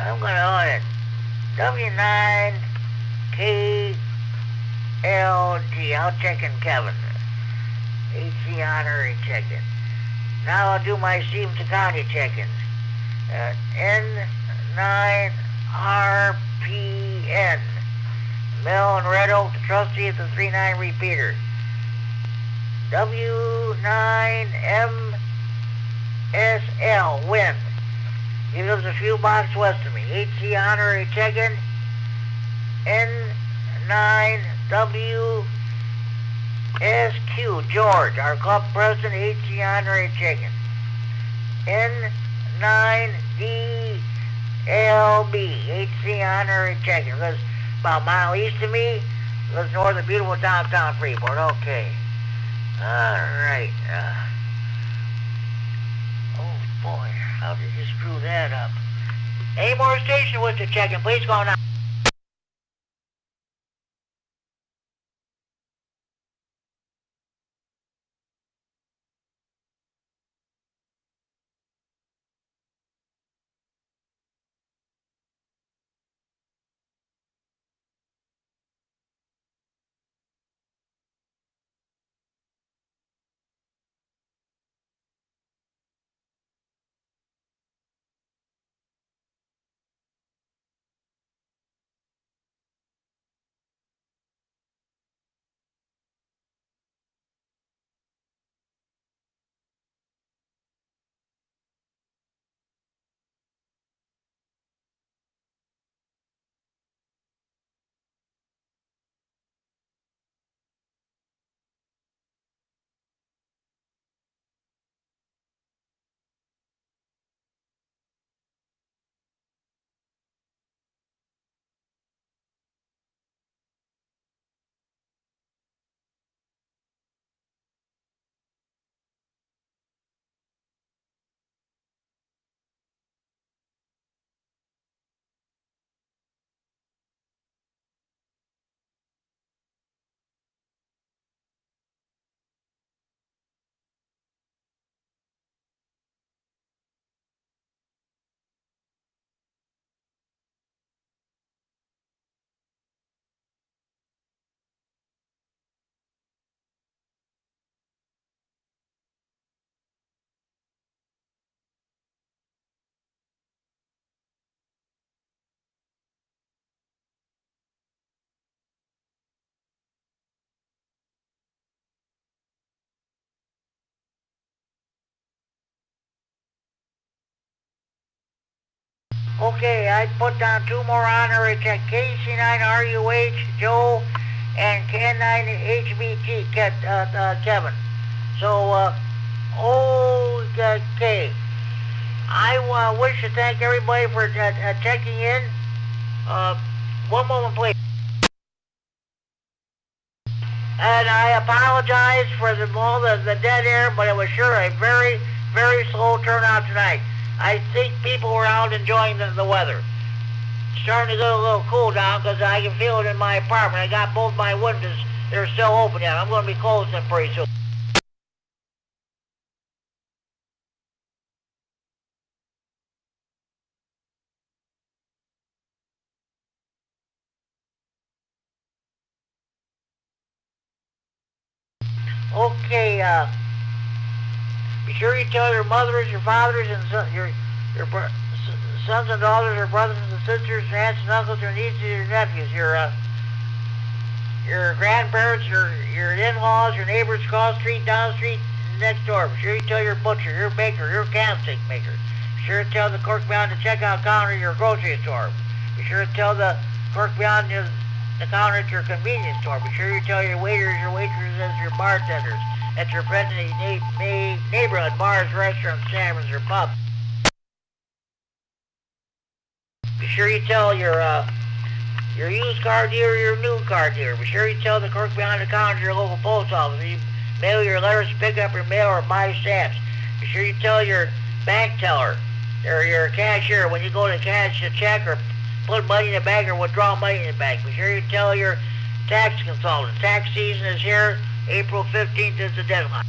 I'm gonna on it. W9KLG. I'll check in Kevin. HC honorary check-in. Now I'll do my Stevenson County check-ins. N9RPN. Mel and Red Oak, the trustee of the 39 repeater. W9MSL, Win. He lives a few blocks west of me. HC honorary check-in. N9WSQ, George, our club president, HC honorary check-in. N9DLB, HC honorary check-in. Lives about a mile east of me. Lives north of beautiful downtown Freeport. Okay. All right. Oh, boy. How did you screw that up? Any more station with the check-in? Please go now. Okay, I put down 2 more honorary check. KC9RUH, Joe, and K9HBT, Kevin. So, okay. I wish to thank everybody for checking in. One moment, please. And I apologize for all the dead air, but it was sure a very, very slow turnout tonight. I think people were out enjoying the weather. It's starting to get a little cool down because I can feel it in my apartment. I got both my windows. They're still open yet. I'm going to be closing them pretty soon. Okay, be sure you tell your mothers, your fathers, and your sons and daughters, your brothers and sisters, and aunts and uncles, your nieces, your nephews, your grandparents, your in-laws, your neighbors across the street, down the street, next door. Be sure you tell your butcher, your baker, your candlestick maker. Be sure to tell the clerk behind the checkout counter at your grocery store. Be sure to tell the clerk behind the counter at your convenience store. Be sure you tell your waiters, your waitresses, your bartenders at your friendly neighborhood bars, restaurants, taverns, or pubs. Be sure you tell your used car dealer, your new car dealer. Be sure you tell the clerk behind the counter at your local post office. You mail your letters, pick up your mail, or buy stamps. Be sure you tell your bank teller or your cashier when you go to cash a check or put money in the bank or withdraw money in the bank. Be sure you tell your tax consultant. Tax season is here. April 15th is the deadline.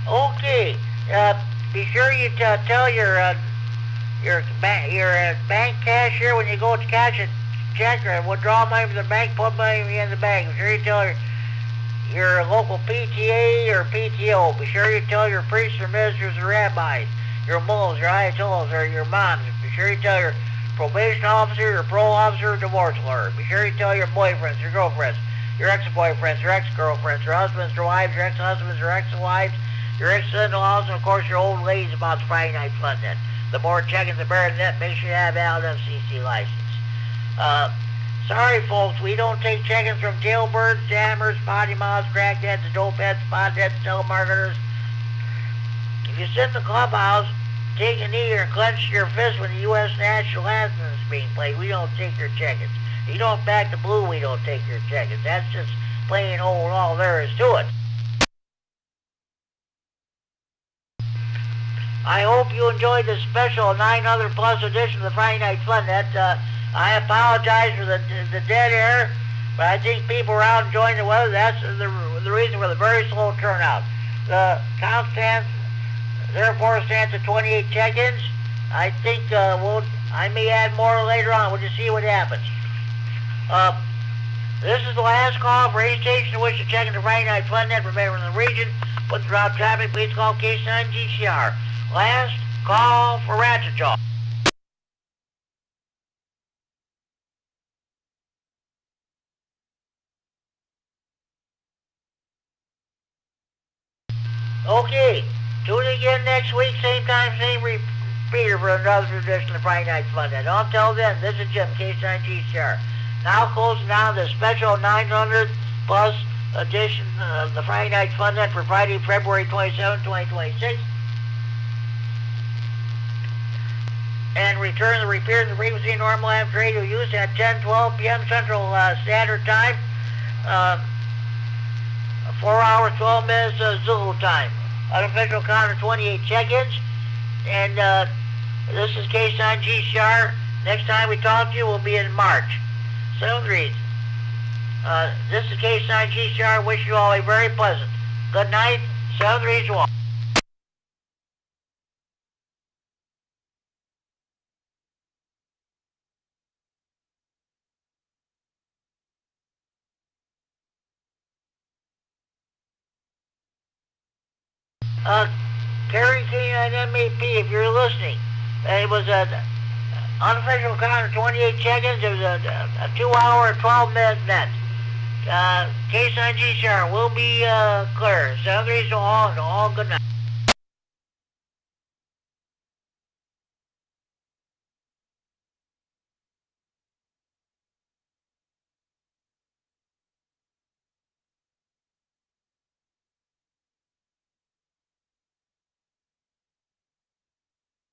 Okay, be sure you tell your bank cashier when you go to cash a check or withdraw money from the bank, put money in the bank. Be sure you tell your local PTA or PTO. Be sure you tell your priests or ministers or rabbis, your mullahs, your ayatollahs, or your moms. Be sure you tell your probation officer, your parole officer, or divorce lawyer. Be sure you tell your boyfriends, your girlfriends, your ex-boyfriends, your ex-girlfriends, your husbands, your wives, your ex-husbands, your ex-wives, your ex-in-laws, and of course your old ladies about the Friday Night Fun Net. The more checking, the better net. Make sure you have a valid FCC license. Sorry, folks, we don't take check-ins from jailbirds, jammers, potty mouths, crackheads, dopeheads, potheads, telemarketers. If you sit in the clubhouse, take a knee or clench your fist when the U.S. national anthem is being played, we don't take your check-ins. If you don't back the blue, we don't take your check-ins. That's just plain old all there is to it. I hope you enjoyed this special 900 plus edition of the Friday Night Fun Net. I apologize for the dead air, but I think people are out enjoying the weather. That's the reason for the very slow turnout. The count stands, therefore stands at 28 check-ins. I think I may add more later on. We'll just see what happens. This is the last call for any station in which to check in the Friday Night Fun Net. Remember, in the region, put the route traffic, please call K9 GCR. Last call for ratchet jaw. Okay, tune in again next week, same time, same repeater for another edition of Friday Night Fun Net. Until then, this is Jim, K9 GCR. Now closing down the special 900 plus edition of the Friday Night Fun Net for Friday, February 27, 2026. And return the repeat of the frequency normal amateur radio use at 10:12 p.m. Central Standard Time. 4 hours, 12 minutes Zulu time. Unofficial count of 28 check-ins. And this is K9 GCR. Next time we talk to you will be in March. 7 degrees. This is K9GCR. Wish you all a very pleasant good night. 731. Kerry K9MAP, if you're listening, it was an unofficial count of 28 check-ins. It was a 2-hour, 12-minute net. K9GCR will be clear. 731, all good night.